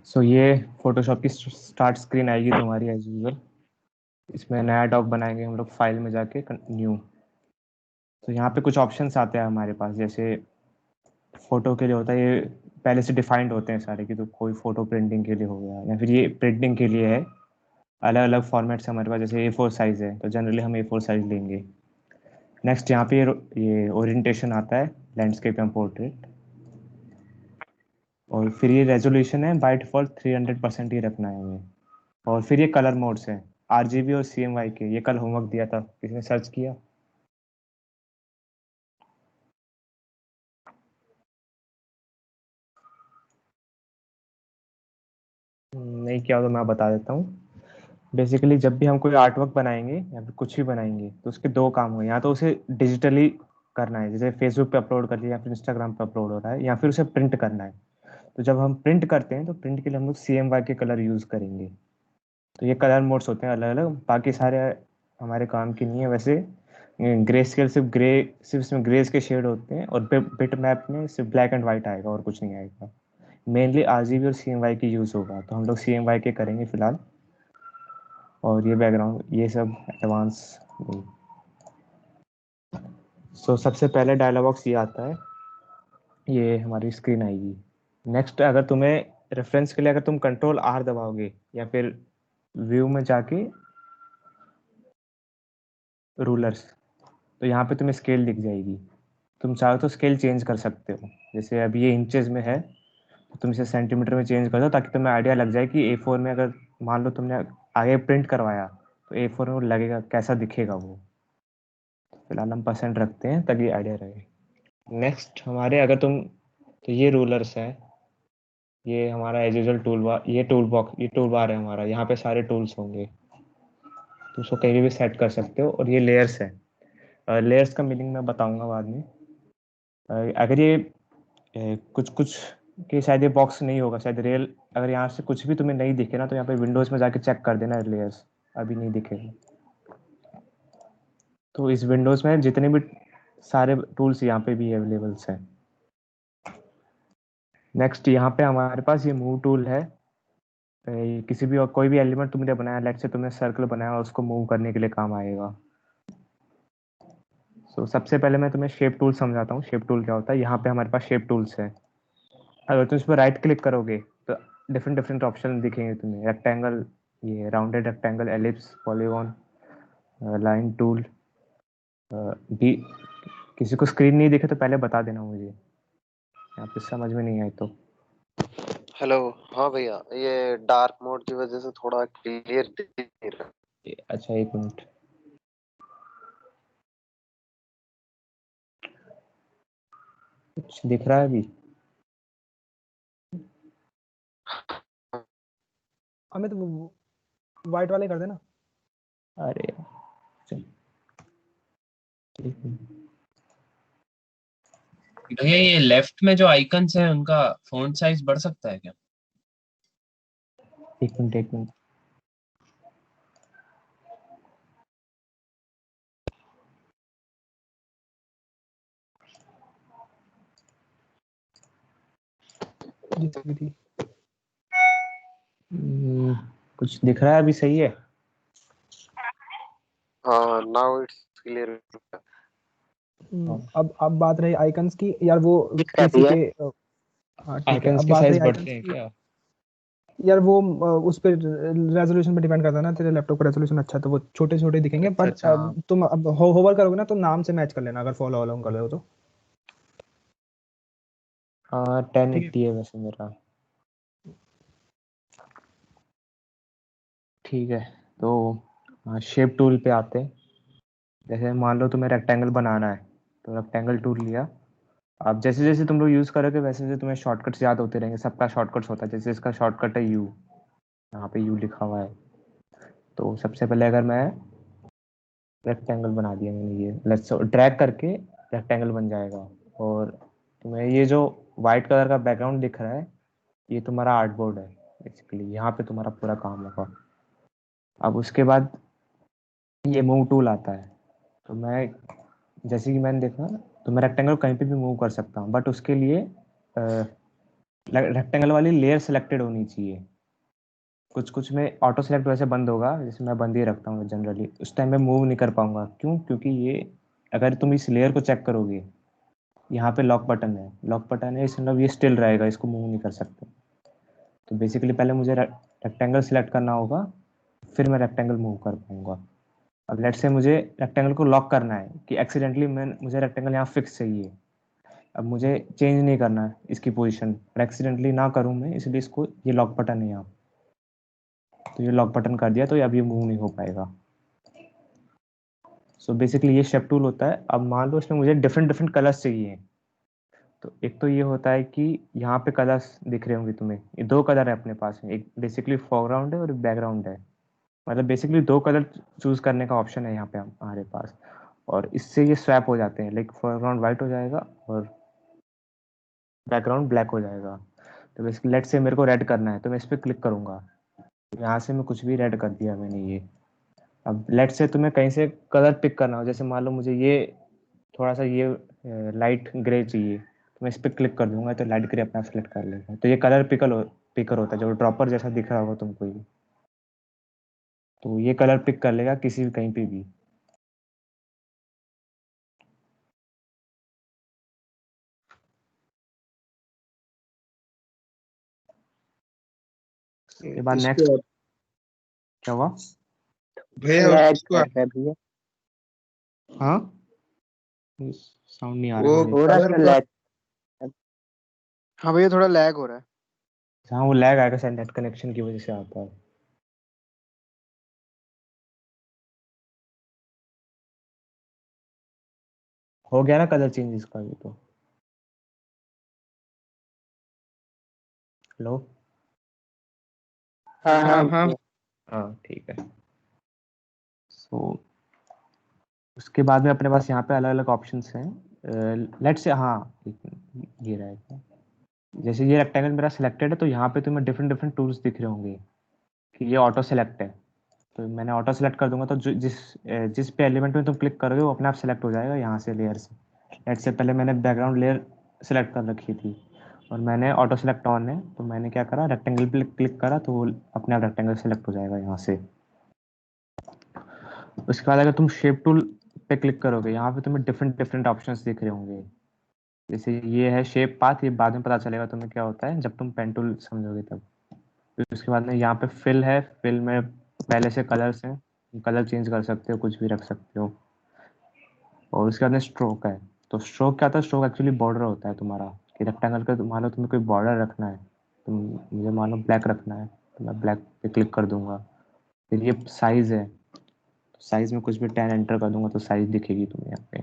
सो ये फोटोशॉप की start screen आएगी तुम्हारी एज यूजल। इसमें नया डॉक बनाएंगे हम लोग, फाइल में जाके न्यू। तो यहाँ पे कुछ ऑप्शंस आते हैं हमारे पास, जैसे फोटो के लिए होता है ये पहले से डिफाइंड होते हैं सारे की। तो कोई फोटो प्रिंटिंग के लिए हो गया, या फिर ये प्रिंटिंग के लिए है। अलग अलग फॉर्मेट्स हमारे पास, जैसे A4 साइज है तो जनरली हम A4 साइज लेंगे। नेक्स्ट यहाँ पे ये ओरिएंटेशन आता है, लैंडस्केप या पोर्ट्रेट। और फिर ये रेजोल्यूशन है, बाय डिफॉल्ट 300% ही रखना है हमें। और फिर ये कलर मोड्स हैं, RGB और CMY के। ये कल होमवर्क दिया था, किसी ने सर्च किया? नहीं किया तो मैं बता देता हूँ। बेसिकली जब भी हम कोई आर्ट वर्क बनाएंगे या फिर कुछ भी बनाएंगे तो उसके दो काम होंगे। या तो उसे डिजिटली करना है, जैसे फेसबुक पे अपलोड कर दिया या फिर इंस्टाग्राम पे अपलोड हो रहा है, या फिर उसे प्रिंट करना है। तो जब हम प्रिंट करते हैं तो प्रिंट के लिए हम लोग CMY के कलर यूज करेंगे। तो ये कलर मोड्स होते हैं अलग अलग, बाकी सारे हमारे काम की नहीं है वैसे। ग्रे स्केल सिर्फ इसमें ग्रेस के शेड होते हैं, और बिट मैप में सिर्फ ब्लैक एंड व्हाइट आएगा और कुछ नहीं आएगा। मेनली RGB और CMY की यूज होगा, तो हम लोग CMY के करेंगे फिलहाल। और ये बैकग्राउंड ये सब एडवांस। सो सबसे पहले डायलॉग बॉक्स ये आता है, ये हमारी स्क्रीन आएगी। नेक्स्ट अगर तुम्हें रेफरेंस के लिए अगर तुम Ctrl+R दबाओगे या फिर व्यू में जाके रूलर्स, तो यहाँ पे तुम्हें स्केल दिख जाएगी। तुम चाहो तो स्केल चेंज कर सकते हो, जैसे अभी ये इंचेस में है तो तुम इसे सेंटीमीटर में चेंज कर दो, ताकि तुम्हें आइडिया लग जाए कि A4 में अगर मान लो तुमने आगे प्रिंट करवाया तो A4 में वो लगेगा कैसा दिखेगा वो। फिलहाल हम % रखते हैं ताकि आइडिया रहे। नेक्स्ट हमारे अगर तुम, तो ये रूलर्स है, ये हमारा एज यूजल टूल बार, ये टूल बार है हमारा, यहाँ पे सारे टूल्स होंगे। तुम उसको कहीं भी सेट कर सकते हो। और ये लेयर्स है, लेयर्स का मीनिंग मैं बताऊंगा बाद में। अगर ये कुछ कुछ के शायद ये बॉक्स नहीं होगा शायद रियल। अगर यहाँ से कुछ भी तुम्हें नहीं दिखे ना तो यहाँ पे विंडोज में जाके चेक कर देना लेयर्स, अभी नहीं दिखेगा। तो इस विंडोज में जितने भी सारे टूल्स यहाँ पे भी अवेलेबल्स हैं। नेक्स्ट यहाँ पे हमारे पास ये मूव टूल है। ये किसी भी और कोई भी एलिमेंट तुमने बनाया, लेट से तुमने सर्कल बनाया, उसको मूव करने के लिए काम आएगा। सो सबसे पहले मैं तुम्हें शेप टूल समझाता हूँ। शेप टूल क्या होता है? यहाँ पे हमारे पास शेप टूल्स है। अगर तुम इस पर राइट क्लिक करोगे तो डिफरेंट डिफरेंट ऑप्शन दिखेंगे तुम्हें। रेक्टेंगल, ये rounded rectangle, ellipse, polygon, line tool. भी किसी को स्क्रीन नहीं दिखे तो पहले बता देना मुझे, यहाँ पे समझ में नहीं आए तो। हेलो। हाँ भैया, ये डार्क मोड की वजह से थोड़ा क्लियर दिख नहीं रहा। अच्छा एक मिनट, कुछ दिख रहा है अभी? अमित वाइट वाले कर देना। अरे यार, चल, एक मिनट। भैया ये लेफ्ट में जो आइकन्स हैं उनका फॉन्ट साइज बढ़ सकता है क्या? एक मिनट एक मिनट। कुछ दिख रहा है अभी? सही है? हाँ, नाउ इट्स क्लियर। अब बात रही आइकन्स की यार, वो दिख रहा है पीसी भैया? पे। हाँ ठीक है, आइकन्स अब के बात रही साइज बढ़ते आइकन्स हैं की। क्या? यार वो उस पे रेजोल्यूशन पे डिपेंड करता है ना। तेरे लैपटॉप का रेजोल्यूशन अच्छा है तो वो छोटे छोटे दिखेंगे, अच्छा पर अच्छा, हाँ तुम अब होवर करोगे ना तो नाम से मैच कर लेना, अगर फॉलो अलोंग कर रहे हो तो। हाँ, ठीक है। 1080 है वैसे मेरा। ठीक है, तो शेप टूल पे आते हैं। जैसे मान लो तुम्हें रेक्टेंगल बनाना है, तो रेक्टेंगल टूल लिया। अब जैसे जैसे तुम लोग यूज़ करोगे वैसे वैसे तुम्हें शॉर्टकट्स याद होते रहेंगे। सबका शॉर्टकट्स होता है, जैसे इसका शॉर्टकट है यू, यहाँ पे यू लिखा हुआ है। तो सबसे पहले अगर मैं रेक्टेंगल बना दिया मैंने, ये लेट्स ड्रैग करके रेक्टेंगल बन जाएगा। और तुम्हें ये जो वाइट कलर का बैकग्राउंड दिख रहा है, ये तुम्हारा आर्टबोर्ड है। बेसिकली यहाँ पे तुम्हारा पूरा काम होगा। अब उसके बाद ये मूव टूल आता है। तो मैं, जैसे कि मैंने देखा, तो मैं रेक्टेंगल कहीं पे भी मूव कर सकता हूँ, बट उसके लिए रेक्टेंगल वाली लेयर सेलेक्टेड होनी चाहिए। कुछ कुछ में ऑटो सेलेक्ट वैसे बंद होगा, जैसे मैं बंद ही रखता हूँ जनरली, उस टाइम में मूव नहीं कर पाऊंगा। क्यों? क्योंकि ये अगर तुम इस लेयर को चेक करोगे, यहाँ पे लॉक बटन है, लॉक बटन है, इस मतलब ये स्टिल रहेगा, इसको मूव नहीं कर सकते। तो बेसिकली पहले मुझे रेक्टेंगल सेलेक्ट करना होगा, फिर मैं रेक्टेंगल मूव कर पाऊंगा। अब लेट से मुझे रेक्टेंगल को लॉक करना है कि एक्सीडेंटली मुझे रेक्टेंगल यहाँ फिक्स चाहिए। अब मुझे चेंज नहीं करना है इसकी पोजीशन, और एक्सीडेंटली ना करूँ मैं, इसलिए इसको ये लॉक बटन है यहाँ, तो ये लॉक बटन कर दिया, तो अब ये मूव नहीं हो पाएगा। सो बेसिकली ये शेप टूल होता है। अब मान लो इसमें मुझे डिफरेंट डिफरेंट कलर्स चाहिए, तो एक तो ये होता है कि यहाँ पे कलर्स दिख रहे होंगे तुम्हें, ये दो कलर है अपने पास में, एक बेसिकली फोरग्राउंड है और एक बैकग्राउंड है। मतलब बेसिकली दो कलर चूज करने का ऑप्शन है यहाँ पे हमारे पास, और इससे ये स्वैप हो जाते हैं, लाइक फोरग्राउंड वाइट हो जाएगा और बैकग्राउंड ब्लैक हो जाएगा। तो बेसिकली लेट से मेरे को रेड करना है, तो मैं इस पर क्लिक करूंगा, यहाँ से मैं कुछ भी रेड कर दिया मैंने ये। अब लेट से तुम्हें कहीं से कलर पिक करना हो, जैसे मान लो मुझे ये थोड़ा सा ये लाइट ग्रे चाहिए, तो मैं इस पर क्लिक कर दूंगा, तो लाइट ग्रे अपना सेलेक्ट कर लेगा। तो ये कलर पिकर होता है, जो ड्रॉपर जैसा दिख रहा होगा तुमको ये, तो ये कलर पिक कर लेगा किसी भी कहीं पे भी। इसके बाद नेक्स्ट इसको क्या हुआ? भैया लैग उसको कर रहा है भैया, हाँ, साउंड नहीं आ रहा वो मेरे। थोड़ा कलर सा का, लैग। हाँ भैया थोड़ा लैग हो रहा है। हाँ, वो लैग आएगा शायद, नेट कनेक्शन की वजह से आता है। हो गया ना कलर चेंज इसका? ये तो हेलो। हाँ हाँ हाँ हाँ भैया। हाँ ठीक है। सो उसके बाद में अपने पास यहाँ पे अलग अलग ऑप्शंस हैं। लेट्स से हाँ, ये रहेगा। जैसे ये रेक्टेंगल मेरा सिलेक्टेड है, तो यहाँ पे तुम्हें डिफरेंट डिफरेंट टूल्स दिख रहे होंगे कि ये ऑटो सेलेक्ट है। तो मैंने ऑटो सेलेक्ट कर दूंगा, तो जिस पे एलिमेंट में तुम क्लिक करोगे वो अपने आप सेलेक्ट हो जाएगा यहाँ से लेयर से। लेट से पहले मैंने बैकग्राउंड लेयर सेलेक्ट कर रखी थी, और मैंने ऑटो सेलेक्ट ऑन है, तो मैंने क्या करा, रेक्टेंगल पे क्लिक करा, तो वो अपने आप रेक्टेंगल सेलेक्ट हो जाएगा यहाँ से। उसके बाद अगर तुम शेप टूल पे क्लिक करोगे, यहाँ पे तुम्हें डिफरेंट डिफरेंट ऑप्शंस दिख रहे होंगे। जैसे ये है शेप पाथ, ये बाद में पता चलेगा तुम्हें क्या होता है जब तुम पेन टूल समझोगे तब। फिर उसके बाद में यहाँ पे फिल है, फिल में पहले से कलर्स हैं, कलर चेंज कर सकते हो, कुछ भी रख सकते हो। और उसके बाद में स्ट्रोक है। तो स्ट्रोक क्या होता है? स्ट्रोक एक्चुअली बॉर्डर होता है तुम्हारा, कि रेक्टेंगल का मान लो तुम्हें कोई बॉर्डर रखना है, तुम मुझे मान लो ब्लैक रखना है, तो मैं ब्लैक पे क्लिक कर दूंगा। फिर ये साइज है, तो साइज में कुछ भी 10 एंटर कर दूंगा, तो साइज दिखेगी तुम्हें यहाँ पे।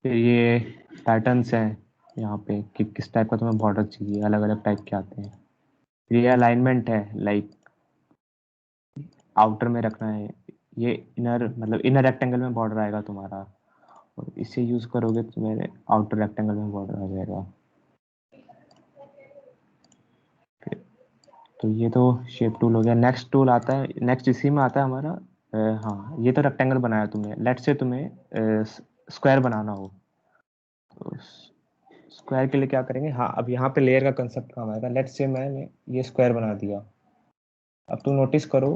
फिर ये पैटर्न्स हैं यहाँ पे, कि किस टाइप का तुम्हें बॉर्डर चाहिए, अलग अलग टाइप के आते हैं। फिर ये अलाइनमेंट है, लाइक आउटर में रखना है, ये इनर मतलब इनर रेक्टेंगल में बॉर्डर आएगा तुम्हारा, और इसे यूज करोगे तो मेरे आउटर रेक्टेंगल में बॉर्डर आ जाएगा। तो ये तो शेप टूल हो गया। नेक्स्ट टूल आता है, नेक्स्ट इसी में आता है हमारा हाँ, ये तो रेक्टेंगल बनाया तुमने, लेट से तुम्हें स्क्वायर बनाना हो, तो स्क्वायर के लिए क्या करेंगे? हाँ, अब यहाँ पे लेयर का कंसेप्ट काम आएगा। लेट से मैंने ये स्क्वायर बना दिया। अब तुम नोटिस करो,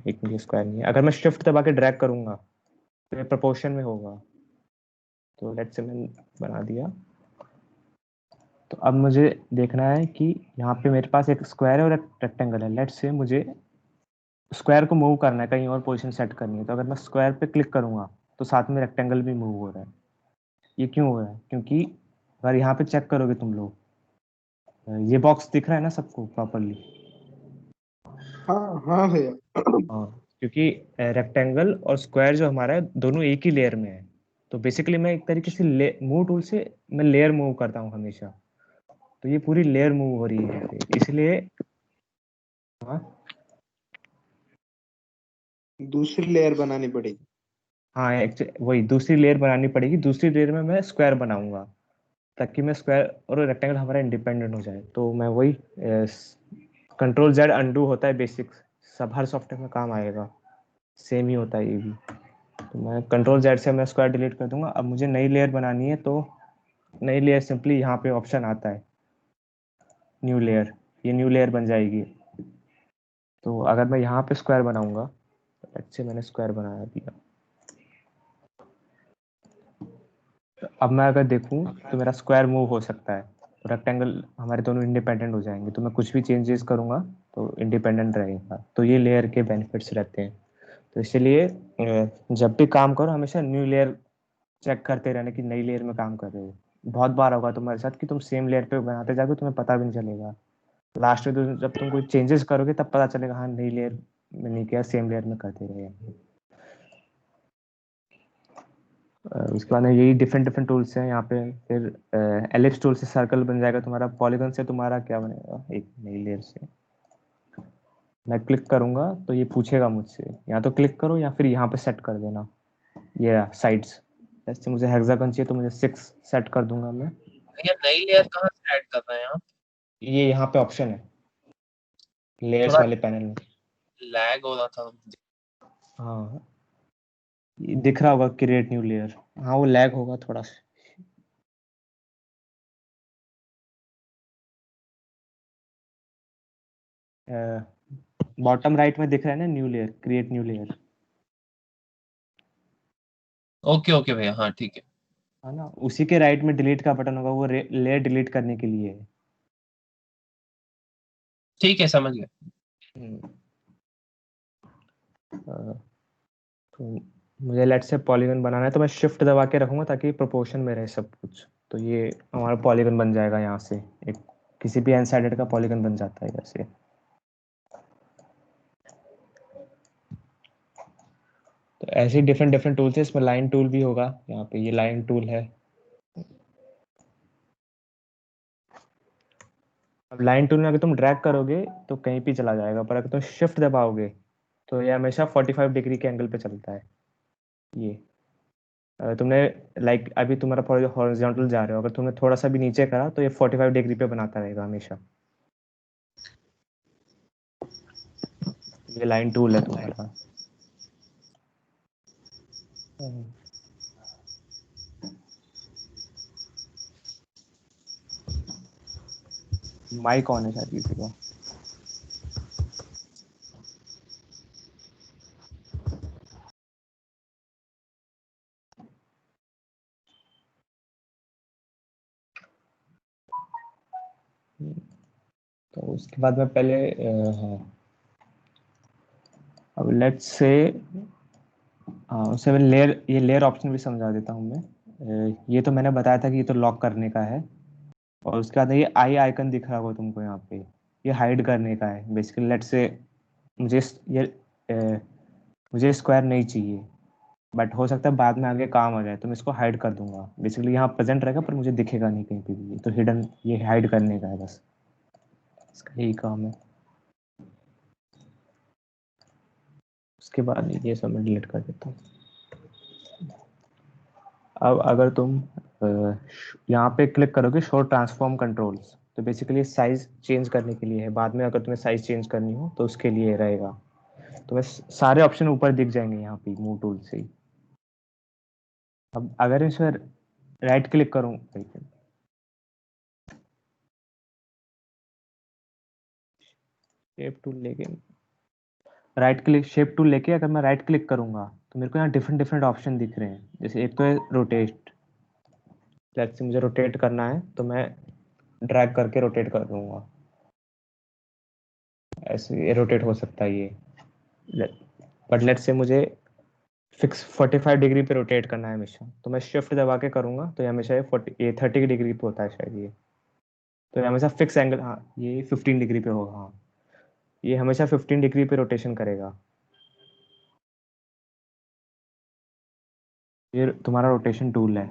एक मिनट, स्क्वायर नहीं है, अगर मैं शिफ्ट दबा के ड्रैग करूंगा तो ये प्रोपोर्शन में होगा। तो लेट से मैंने बना दिया। तो अब मुझे देखना है कि यहाँ पे मेरे पास एक स्क्वायर है और एक रेक्टेंगल है। लेट से मुझे स्क्वायर को मूव करना है, कहीं और पोजीशन सेट करनी है, तो अगर मैं स्क्वायर पे क्लिक करूंगा तो साथ में रेक्टेंगल भी मूव हो रहा है। ये क्यों हो रहा है? क्योंकि अगर यहाँ पे चेक करोगे तुम लोग, ये बॉक्स दिख रहा है ना सबको प्रॉपरली? हाँ हाँ भैया। हाँ, क्योंकि रेक्टेंगल और स्क्वायर जो हमारा है दोनों एक ही लेयर में है। तो बेसिकली मैं एक तरीके से मूव टूल से मैं लेयर मूव करता हूँ हमेशा, तो ये पूरी लेयर मूव हो रही है यहाँ पे, इसलिए हाँ। दूसरी लेयर बनानी पड़ेगी। हाँ, वही दूसरी लेयर बनानी पड़ेगी, दूसरी लेयर में मैं स्क्वायर बनाऊंगा, ताकि मैं स्क्वायर और रेक्टेंगल हमारा इंडिपेंडेंट हो जाए। तो मैं वही कंट्रोल जेड अंडू होता है बेसिक, सब हर सॉफ्टवेयर में काम आएगा, सेम ही होता है ये भी। तो मैं कंट्रोल जेड से मैं स्क्वायर डिलीट कर दूंगा। अब मुझे नई लेयर बनानी है, तो नई लेयर सिंपली यहाँ पे ऑप्शन आता है न्यू लेयर, ये न्यू लेयर बन जाएगी। तो अगर मैं यहाँ पे स्क्वायर बनाऊंगा, अच्छे मैंने स्क्वायर बनाया दिया, अब मैं अगर देखूं तो मेरा स्क्वायर मूव हो सकता है, रेक्टेंगल हमारे दोनों इंडिपेंडेंट हो जाएंगे। तो मैं कुछ भी चेंजेस करूंगा तो इंडिपेंडेंट रहेगा। तो ये लेयर के बेनिफिट्स रहते हैं। तो इसलिए जब भी काम करो हमेशा न्यू लेयर चेक करते रहना कि नई लेयर में काम कर रहे हो। बहुत बार होगा तुम्हारे साथ कि तुम सेम लेयर पे बनाते जाओगे, तुम्हें पता भी नहीं चलेगा। लास्ट में जब तुम कोई चेंजेस करोगे तब पता चलेगा हाँ नई लेयर में नहीं किया, सेम लेयर में करते रहे। उसके बाद में यही डिफरेंट डिफरेंट टूल्स हैं यहाँ पे। फिर एलिप्स टूल से सर्कल बन जाएगा तुम्हारा, पॉलीगन से तुम्हारा क्या बनेगा, एक नई लेयर से। मैं क्लिक करूंगा तो ये पूछेगा मुझसे, या तो क्लिक करो या फिर यहाँ पे सेट कर देना ये साइड्स। जैसे मुझे हेक्सागन चाहिए तो मुझे 6 सेट कर दूंगा मैं। भैया नई लेयर कहाँ से ऐड कर रहे हैं आप? ये यहाँ पे ऑप्शन है लेयर्स थोड़ा वाले पैनल में। लैग हो रहा था। हाँ ये दिख रहा होगा क्रिएट न्यू लेयर। हाँ वो लैग होगा थोड़ा सा। बॉटम राइट में दिख रहा है ना new layer, create new layer, okay okay भैया, हाँ ठीक है। है ना। उसी के राइट में डिलीट का बटन होगा, वो लेयर डिलीट करने के लिए है। ठीक है, समझ गया। हम्म, अ, तो मुझे लेट से पॉलीगन बनाना है तो मैं शिफ्ट दबा के रखूंगा ताकि प्रोपोर्शन में रहे सब कुछ। तो ये हमारा पॉलीगन बन जाएगा यहाँ से, एक किसी भी अनसाइडेड का पॉलीगन बन जाता है जैसे। तो ऐसे डिफरेंट डिफरेंट टूल्स है। इसमें लाइन टूल भी होगा, यहाँ पे ये लाइन टूल है। अब लाइन टूल में अगर तुम ड्रैग करोगे तो कहीं भी चला जाएगा, पर अगर तुम शिफ्ट दबाओगे तो ये हमेशा 45 डिग्री के एंगल पे चलता है। ये तुमने लाइक अभी तुम्हारा हॉरिजॉन्टल जा रहे हो, अगर तुमने थोड़ा सा भी नीचे करा तो ये 45 डिग्री पे बनाता रहेगा हमेशा। ये लाइन टूल है तुम्हारा। माइक ऑन है शायद किसी का। तो उसके बाद में पहले हाँ, अब लेट्स से हाँ उससे मैं लेयर, ये लेयर ऑप्शन भी समझा देता हूँ मैं। ये तो मैंने बताया था कि ये तो लॉक करने का है। और उसके बाद ये आई आइकन दिख रहा होगा तुमको यहाँ पे, ये हाइड करने का है बेसिकली। लेट्स से मुझे ये मुझे स्क्वायर नहीं चाहिए, बट हो सकता है बाद में आगे काम आ जाए तो मैं इसको हाइड कर दूंगा। बेसिकली यहाँ प्रेजेंट रहेगा पर मुझे दिखेगा नहीं कहीं पे भी, तो हिडन, ये हाइड करने का है बस, इसका यही काम है। उसके बाद ये सब मैं डिलीट कर देता हूँ। अब अगर तुम यहाँ पे क्लिक करोगे शो ट्रांसफॉर्म कंट्रोल्स, तो बेसिकली साइज चेंज करने के लिए है। बाद में अगर तुम्हें साइज चेंज करनी हो तो उसके लिए रहेगा। तुम्हें सारे ऑप्शन ऊपर दिख जाएंगे यहाँ पे मूव टूल से ही। अब अगर इसमें राइट क्लिक करूँ, शेप टूल लेके राइट क्लिक, शेप टूल लेके अगर मैं राइट क्लिक करूंगा तो मेरे को यहाँ डिफरेंट डिफरेंट ऑप्शन दिख रहे हैं। जैसे एक तो है रोटेट, जैसे मुझे रोटेट करना है तो मैं ड्रैग करके रोटेट कर दूंगा, ऐसे ये रोटेट हो सकता है ये। बट लेट्स से मुझे फिक्स 45 डिग्री पे रोटेट करना है हमेशा, तो मैं शिफ्ट दबा के करूंगा तो ये हमेशा ये 30 डिग्री पे होता है शायद ये। तो ये हमेशा फिक्स एंगल, हाँ ये 15 डिग्री पे होगा, हाँ ये हमेशा 15 डिग्री पे रोटेशन करेगा। ये तुम्हारा रोटेशन टूल है।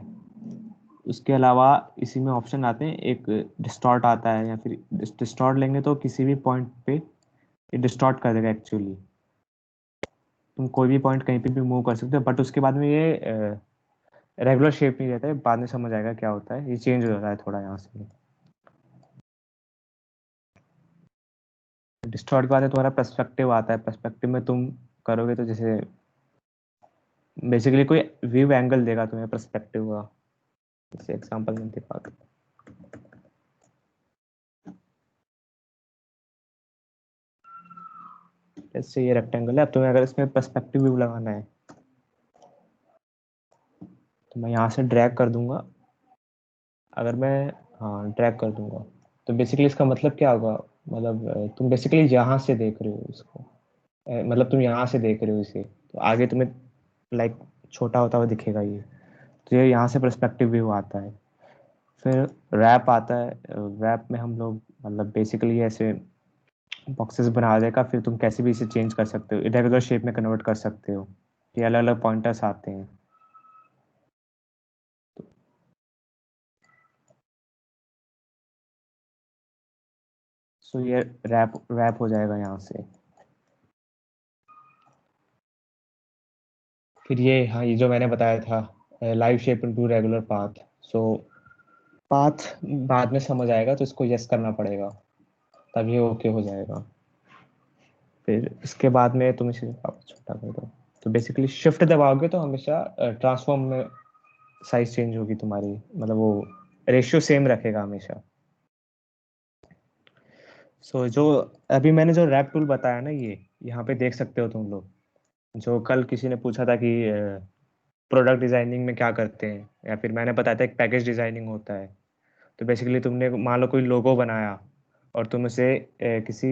उसके अलावा इसी में ऑप्शन आते हैं, एक डिस्टॉर्ट आता है, या फिर डिस्टॉर्ट लेंगे तो किसी भी पॉइंट पे ये डिस्टॉर्ट कर देगा एक्चुअली। तुम कोई भी पॉइंट कहीं पे भी मूव कर सकते हो, बट उसके बाद में ये रेगुलर शेप नहीं रहता है। बाद में समझ आएगा क्या होता है, ये चेंज हो जाता है थोड़ा यहाँ से। डिस्टॉर्ट के बाद में तुम्हारा पर्सपेक्टिव आता है। पर्सपेक्टिव में तुम करोगे तो जैसे बेसिकली कोई व्यू एंगल देगा तुम्हें पर्सपेक्टिव का। जैसे एग्जांपल में दिखा दूँ, जैसे ये रेक्टेंगल है। अब तुम्हें अगर इसमें पर्सपेक्टिव व्यू लगाना है तो मैं यहाँ से ड्रैग कर दूंगा। अगर मैं हाँ ड्रैग कर दूंगा तो बेसिकली इसका मतलब क्या होगा, मतलब तुम बेसिकली यहाँ से देख रहे हो इसको, मतलब तुम यहाँ से देख रहे हो इसे, तो आगे तुम्हें लाइक छोटा होता हुआ दिखेगा ये। तो ये यहाँ से पर्सपेक्टिव व्यू आता है। फिर रैप आता है। रैप में हम लोग मतलब बेसिकली ऐसे बॉक्सेस बना देगा, फिर तुम कैसे भी इसे चेंज कर सकते हो, इरेगुलर शेप में कन्वर्ट कर सकते हो। ये अलग अलग पॉइंटर्स आते हैं। सो ये रैप रैप हो जाएगा यहाँ से। फिर ये हाँ ये जो मैंने बताया था live shape into regular path. So path बाद में समझ आएगा, तो इसको यस करना पड़ेगा तब ये ओके हो जाएगा। फिर इसके बाद में तुम इसे छोटा कर दो, तो बेसिकली शिफ्ट दबाओगे तो हमेशा ट्रांसफॉर्म में साइज चेंज होगी तुम्हारी, मतलब वो रेशियो सेम रखेगा हमेशा। सो जो अभी मैंने जो रैप टूल बताया ना, ये यहाँ पे देख सकते हो तुम लोग। जो कल किसी ने पूछा था कि प्रोडक्ट डिजाइनिंग में क्या करते हैं, या फिर मैंने बताया था एक पैकेज डिजाइनिंग होता है। तो बेसिकली तुमने मान लो कोई लोगो बनाया और तुम उसे किसी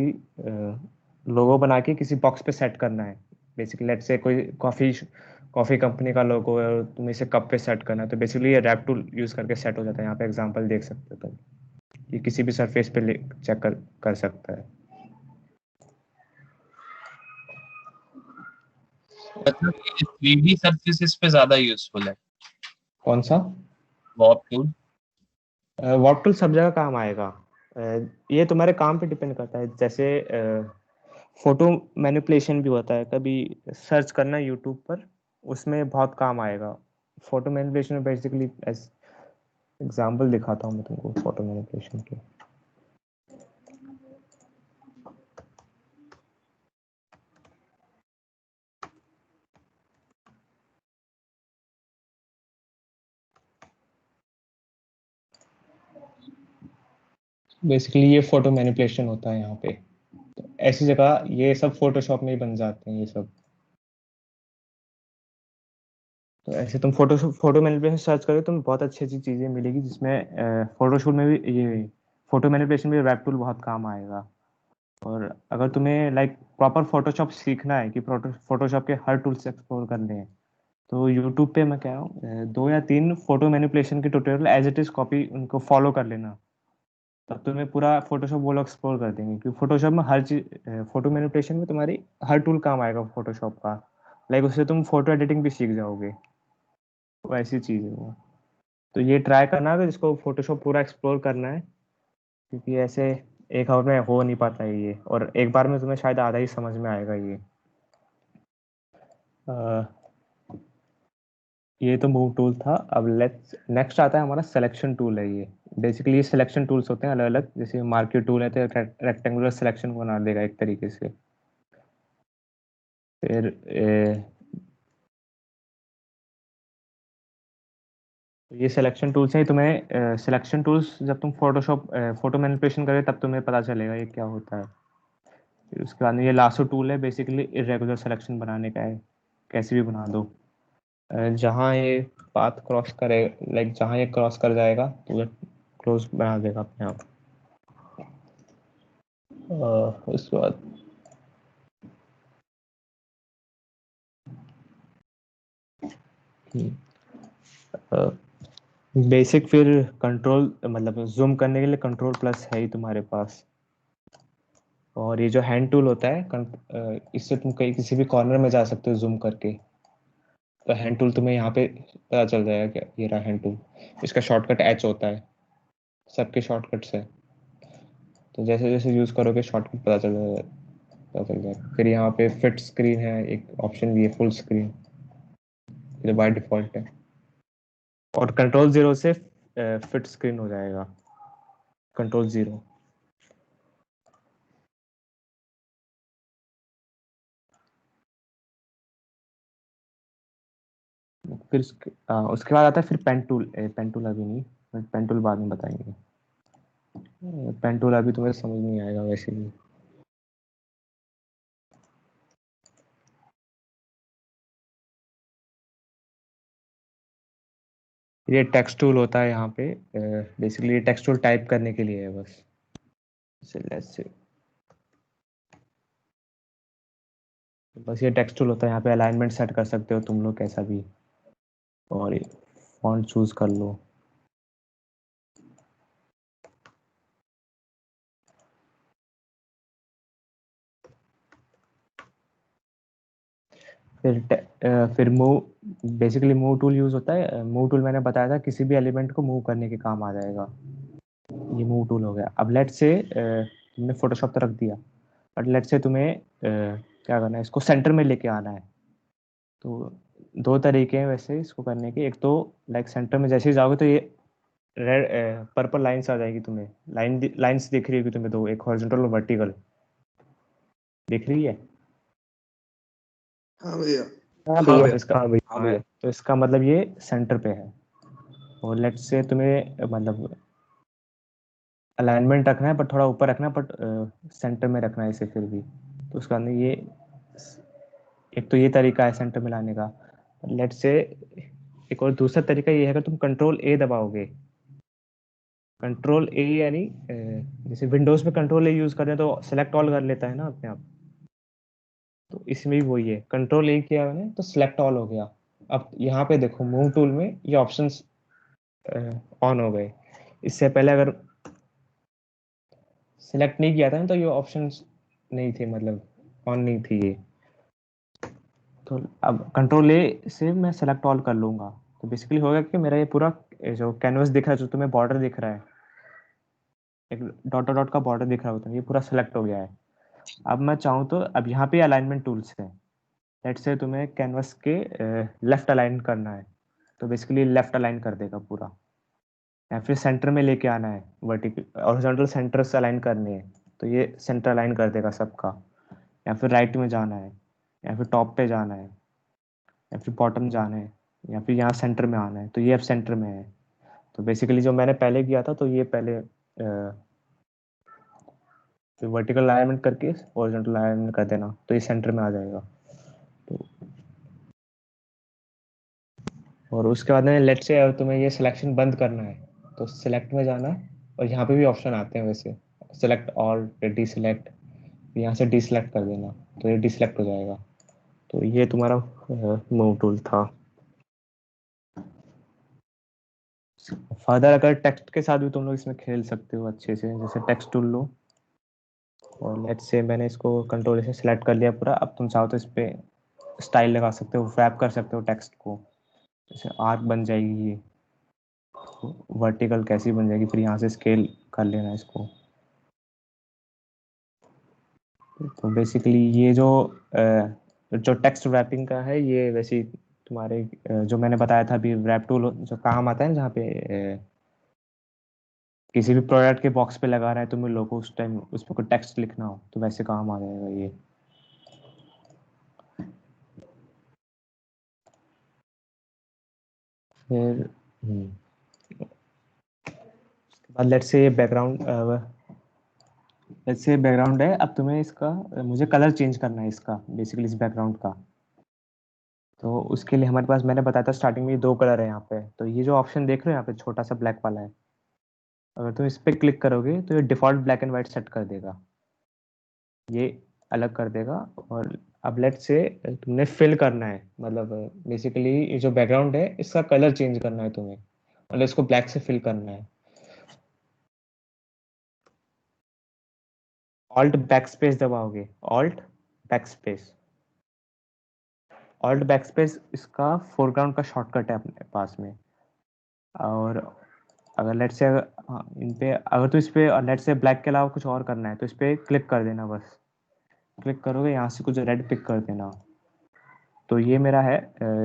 लोगो बना के किसी बॉक्स पे सेट करना है। बेसिकली लेट्स से कोई कॉफी कंपनी का लोगो है और तुम्हें इसे कप पे सेट करना है, तो बेसिकली ये रैप टूल यूज करके सेट हो जाता है। यहाँ पे एग्जांपल देख सकते हो तुम, ये किसी भी सरफेस पे चेक कर सकता है। मतलब ये 3D सर्फेसिस पे ज्यादा यूजफुल है कौन सा वॉर्प टूल। What tool? सब जगह काम आएगा। ये तुम्हारे काम पे डिपेंड करता है। जैसे फोटो मैनिपुलेशन भी होता है, कभी सर्च करना यूट्यूब पर, उसमें बहुत काम आएगा। फोटो मैनिपुलेशन में बेसिकली एग्जांपल दिखाता हूँ मैं तुमको फोटो मैनिपुलेशन के। बेसिकली ये फोटो मैनिपुलेशन होता है यहाँ पे। तो ऐसी जगह ये सब फोटोशॉप में ही बन जाते हैं ये सब। तो ऐसे तुम फोटो मैनिपुलेशन सर्च करोगे तो बहुत अच्छी अच्छी चीजें मिलेगी, जिसमें फोटोशूट में भी ये फोटो मैनिपुलेशन में वेब टूल बहुत काम आएगा। और अगर तुम्हें लाइक प्रॉपर फोटोशॉप सीखना है कि फोटोशॉप के हर टूल्स एक्सप्लोर करने हैं, तो यूट्यूब पे मैं कह रहा हूँ 2 या 3 फोटो मैनिपुलेशन के tutorial as it is copy उनको फॉलो कर लेना। तब तुम्हें पूरा फोटोशॉप वो लोग एक्सप्लोर कर देंगे, क्योंकि फोटोशॉप में हर चीज, फोटो मैनिपुलेशन में तुम्हारी हर टूल काम आएगा फोटोशॉप का। लाइक उससे तुम फोटो एडिटिंग भी सीख जाओगे। वो ऐसी चीज है वो। तो ये ट्राई करना है, जिसको फोटोशॉप पूरा एक्सप्लोर करना है, क्योंकि ऐसे एक आवर में हो नहीं पाता है ये, और एक बार में तुम्हें शायद आधा ही समझ में आएगा ये। ये तो मूव टूल था। अब लेट्स नेक्स्ट आता है हमारा सिलेक्शन टूल है। ये बेसिकली ये सिलेक्शन टूल्स होते हैं अलग अलग। जैसे मार्केट टूल है तो रेक्टेंगुलर सिलेक्शन बना देगा एक तरीके से। फिर ये सिलेक्शन टूल्स हैं। तुम्हें सिलेक्शन टूल्स जब तुम फोटोशॉप फोटो मैनिपुलेशन करोगे तब तुम्हें पता चलेगा ये क्या होता है। फिर उसके बाद में ये लासो टूल है, बेसिकली इरेगुलर सिलेक्शन बनाने का है, कैसे भी बना दो। जहाँ ये पाथ क्रॉस करे, लाइक जहाँ ये क्रॉस कर जाएगा तो ये क्लोज बना देगा अपने आप। उसके बाद बेसिक, फिर कंट्रोल, मतलब जूम करने के लिए कंट्रोल प्लस है ही तुम्हारे पास। और ये जो हैंड टूल होता है इससे तुम कहीं किसी भी कॉर्नर में जा सकते हो जूम करके। तो हैंड टूल तुम्हें यहाँ पे पता चल जाएगा कि ये रहा हैंड टूल। इसका शॉर्टकट एच होता है, सबके शॉर्टकट्स है। तो जैसे जैसे यूज करोगे शॉर्टकट पता चल जाएगा। फिर यहाँ पे फिट स्क्रीन है, एक ऑप्शन भी है फुल स्क्रीन, जो बाय डिफॉल्ट है। और कंट्रोल जीरो से फिट स्क्रीन हो जाएगा, कंट्रोल जीरो। फिर उसके बाद आता है फिर पेन टूल। पेन टूल अभी नहीं, पेन टूल बाद में बताएंगे। पेन टूल अभी तुम्हें समझ नहीं आएगा वैसे भी। ये टेक्स्ट टूल होता है यहाँ पे, बेसिकली ये टेक्स्ट टूल टाइप करने के लिए है बस। लेट्स से बस ये टेक्स्ट टूल होता है, यहाँ पे अलाइनमेंट सेट कर सकते हो तुम लोग कैसा भी, और फॉन्ट चूज कर लो। फिर move, basically move tool use होता है। मूव टूल मैंने बताया था किसी भी एलिमेंट को मूव करने के काम आ जाएगा। ये मूव टूल हो गया। अब लेट से तुमने फोटोशॉप तो रख दिया, बट लेट से तुम्हें क्या करना है, इसको सेंटर में लेके आना है। तो दो तरीके हैं वैसे इसको करने के। एक तो लाइक सेंटर में जैसे ही जाओगे तो ये रेड पर्पल लाइन्स आ जाएगी, तुम्हें लाइन्स दिख रही होगी तुम्हें, तो एक हॉरिजॉन्टल और वर्टिकल दिख रही है। हाँ भैया। हाँ तो भैया। इसका तो इसका मतलब ये सेंटर पे है। और लेट से तुम्हें मतलब अलाइनमेंट रखना है, बट थोड़ा ऊपर रखना है, बट सेंटर में रखना है इसे फिर भी। तो उसका मतलब ये एक तो ये तरीका है सेंटर में लाने का। लेट से एक और दूसरा तरीका ये है कि तुम कंट्रोल ए दबाओगे। कंट्रोल ए यानी जैसे विंडोज में कंट्रोल ए यूज कर रहे हैं तो सेलेक्ट ऑल कर लेता है ना अपने आप, तो इसमें भी वही है। कंट्रोल ए किया मैंने तो सिलेक्ट ऑल हो गया। अब यहाँ पे देखो मूव टूल में ये ऑप्शंस ऑन हो गए। इससे पहले अगर सिलेक्ट नहीं किया था ना तो ये ऑप्शंस नहीं थे, मतलब ऑन नहीं थी ये। तो अब कंट्रोल ए से मैं सेलेक्ट ऑल कर लूंगा, तो बेसिकली होगा कि मेरा ये पूरा जो कैनवस दिख रहा है, जो तुम्हें बॉर्डर दिख रहा है, एक डॉट डॉट का बॉर्डर दिख रहा होता है, ये पूरा सेलेक्ट हो गया है। अब मैं चाहूँ तो अब यहाँ पे अलाइनमेंट टूल्स है। लेट से तुम्हें कैनवस के लेफ्ट अलाइन करना है, तो बेसिकली लेफ्ट अलाइन कर देगा पूरा। या फिर सेंटर में लेके आना है, वर्टिकल हॉरिजॉन्टल सेंटर से अलाइन करनी है, तो ये सेंटर अलाइन कर देगा सबका। या फिर राइट में जाना है, या फिर टॉप पे जाना है, या फिर बॉटम जाना है, या फिर यहाँ सेंटर में आना है, तो ये अब सेंटर में है। तो बेसिकली जो मैंने पहले किया था, तो ये पहले वर्टिकल अलाइनमेंट करके हॉरिजॉन्टल अलाइनमेंट कर देना, तो ये सेंटर में आ जाएगा। तो और उसके बाद में लेट से तुम्हें ये सिलेक्शन बंद करना है, तो सिलेक्ट में जाना है, और यहाँ पे भी ऑप्शन आते हैं वैसे, सेलेक्ट ऑल, डी सिलेक्ट, यहाँ से डी सिलेक्ट कर देना, तो ये डी सिलेक्ट हो जाएगा। तो ये तुम्हारा मूव टूल था। फर्दर अगर टेक्स्ट के साथ भी तुम लोग इसमें खेल सकते हो अच्छे से, जैसे टेक्स्ट टूल लो, और लेट से मैंने इसको कंट्रोल से सिलेक्ट कर लिया पूरा। अब तुम चाहो तो इस पे स्टाइल लगा सकते हो, रैप कर सकते हो टेक्स्ट को, जैसे आर्क बन जाएगी ये, वर्टिकल कैसी बन जाएगी, फिर यहाँ से स्केल कर लेना इसको। तो बेसिकली ये जो टेक्स्ट रैपिंग का है, ये वैसे ही तुम्हारे जो मैंने बताया था अभी, रैप टूल जो काम आता है ना, जहाँ पे किसी भी प्रोडक्ट के बॉक्स पे लगा रहा है तुम्हें लोगो, उस टाइम उस पर कोई टेक्स्ट लिखना हो तो वैसे काम आ जाएगा ये। फिर उसके बाद लेट्स से बैकग्राउंड है। अब तुम्हें इसका मुझे कलर चेंज करना है इसका, बेसिकली इस बैकग्राउंड का। तो उसके लिए हमारे पास, मैंने बताया था स्टार्टिंग में, ये दो कलर है यहाँ पे। तो ये जो ऑप्शन देख रहे हो यहाँ पे छोटा सा ब्लैक वाला है, अगर तुम इस पर क्लिक करोगे तो ये default black and white set कर देगा, ये अलग कर देगा। और अब लेट से तुमने फिल करना है, मतलब बेसिकली ये जो बैकग्राउंड है इसका कलर चेंज करना है तुम्हें, मतलब इसको ब्लैक से फिल करना है। ऑल्ट बैक स्पेस दबाओगे, ऑल्ट बैक स्पेस इसका फोरग्राउंड का शॉर्टकट है अपने पास में। और अगर लेट से इन पे अगर तो इस पे लेट से ब्लैक के अलावा कुछ और करना है तो इस पे क्लिक कर देना, बस क्लिक करोगे यहाँ से कुछ रेड पिक कर देना। तो ये मेरा है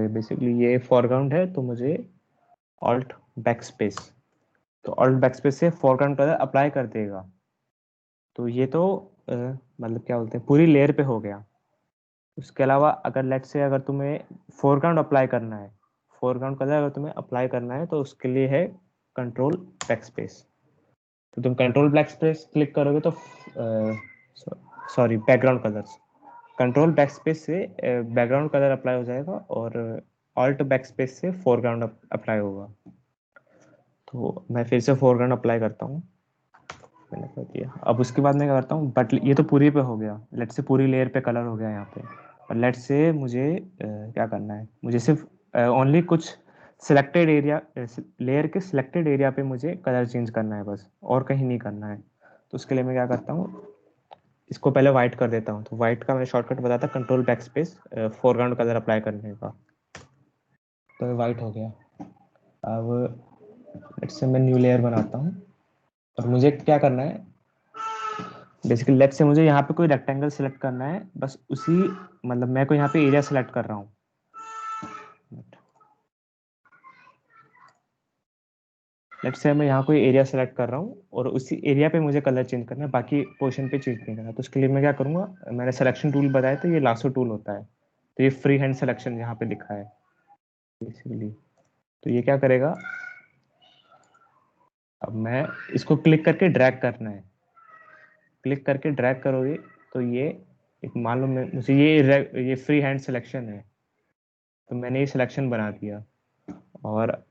बेसिकली ये फोरग्राउंड है, तो मुझे ऑल्ट बैक स्पेस, तो ऑल्ट बैक स्पेस से फोरग्राउंड कलर अप्लाई कर देगा। तो ये तो मतलब क्या बोलते हैं, पूरी लेयर पे हो गया। उसके अलावा अगर लेट से अगर तुम्हें फोरग्राउंड अप्लाई करना है, फोरग्राउंड कलर अगर तुम्हें अप्लाई करना है तो उसके लिए है कंट्रोल बैकस्पेस। तो तुम कंट्रोल बैकस्पेस क्लिक करोगे तो sorry background colours, control backspace से बैकग्राउंड कलर अप्लाई हो जाएगा और ऑल्ट बैकस्पेस से फोरग्राउंड अप्लाई होगा। तो मैं फिर से फोरग्राउंड अप्लाई करता हूँ, मैंने कर दिया। अब उसके बाद मैं क्या करता हूँ, बट ये तो पूरी पे हो गया, लेट से पूरी लेयर पे कलर हो गया यहाँ पे। और लेट से मुझे क्या करना है, मुझे सिर्फ ओनली कुछ सिलेक्टेड एरिया, लेयर के सिलेक्टेड एरिया पे मुझे कलर चेंज करना है बस, और कहीं नहीं करना है। तो उसके लिए मैं क्या करता हूँ, इसको पहले वाइट कर देता हूँ। तो वाइट का मैंने शॉर्टकट बताया था, control backspace foreground colour apply करने का। तो ये वाइट हो गया। अब लेट्स से मैं न्यू लेयर बनाता हूँ और मुझे क्या करना है, बेसिकली लेफ्ट से मुझे यहाँ पे कोई रेक्टेंगल सेलेक्ट करना है, बस उसी मतलब मैं को यहाँ पे एरिया सेलेक्ट कर रहा हूँ। लेट्स से मैं यहाँ कोई एरिया सेलेक्ट कर रहा हूँ और उसी एरिया पे मुझे कलर चेंज करना है, बाकी पोर्शन पे चेंज नहीं करना। तो उसके लिए मैं क्या करूँगा, मैंने सिलेक्शन टूल बताया था, ये लासो टूल होता है। तो ये फ्री हैंड सिलेक्शन यहाँ पे लिखा है बेसिकली। तो ये क्या करेगा, अब मैं इसको क्लिक करके ड्रैग करना है, क्लिक करके ड्रैग करोगे तो ये एक, मान लो मुझे ये फ्री हैंड सिलेक्शन है, तो मैंने ये सिलेक्शन बना दिया। और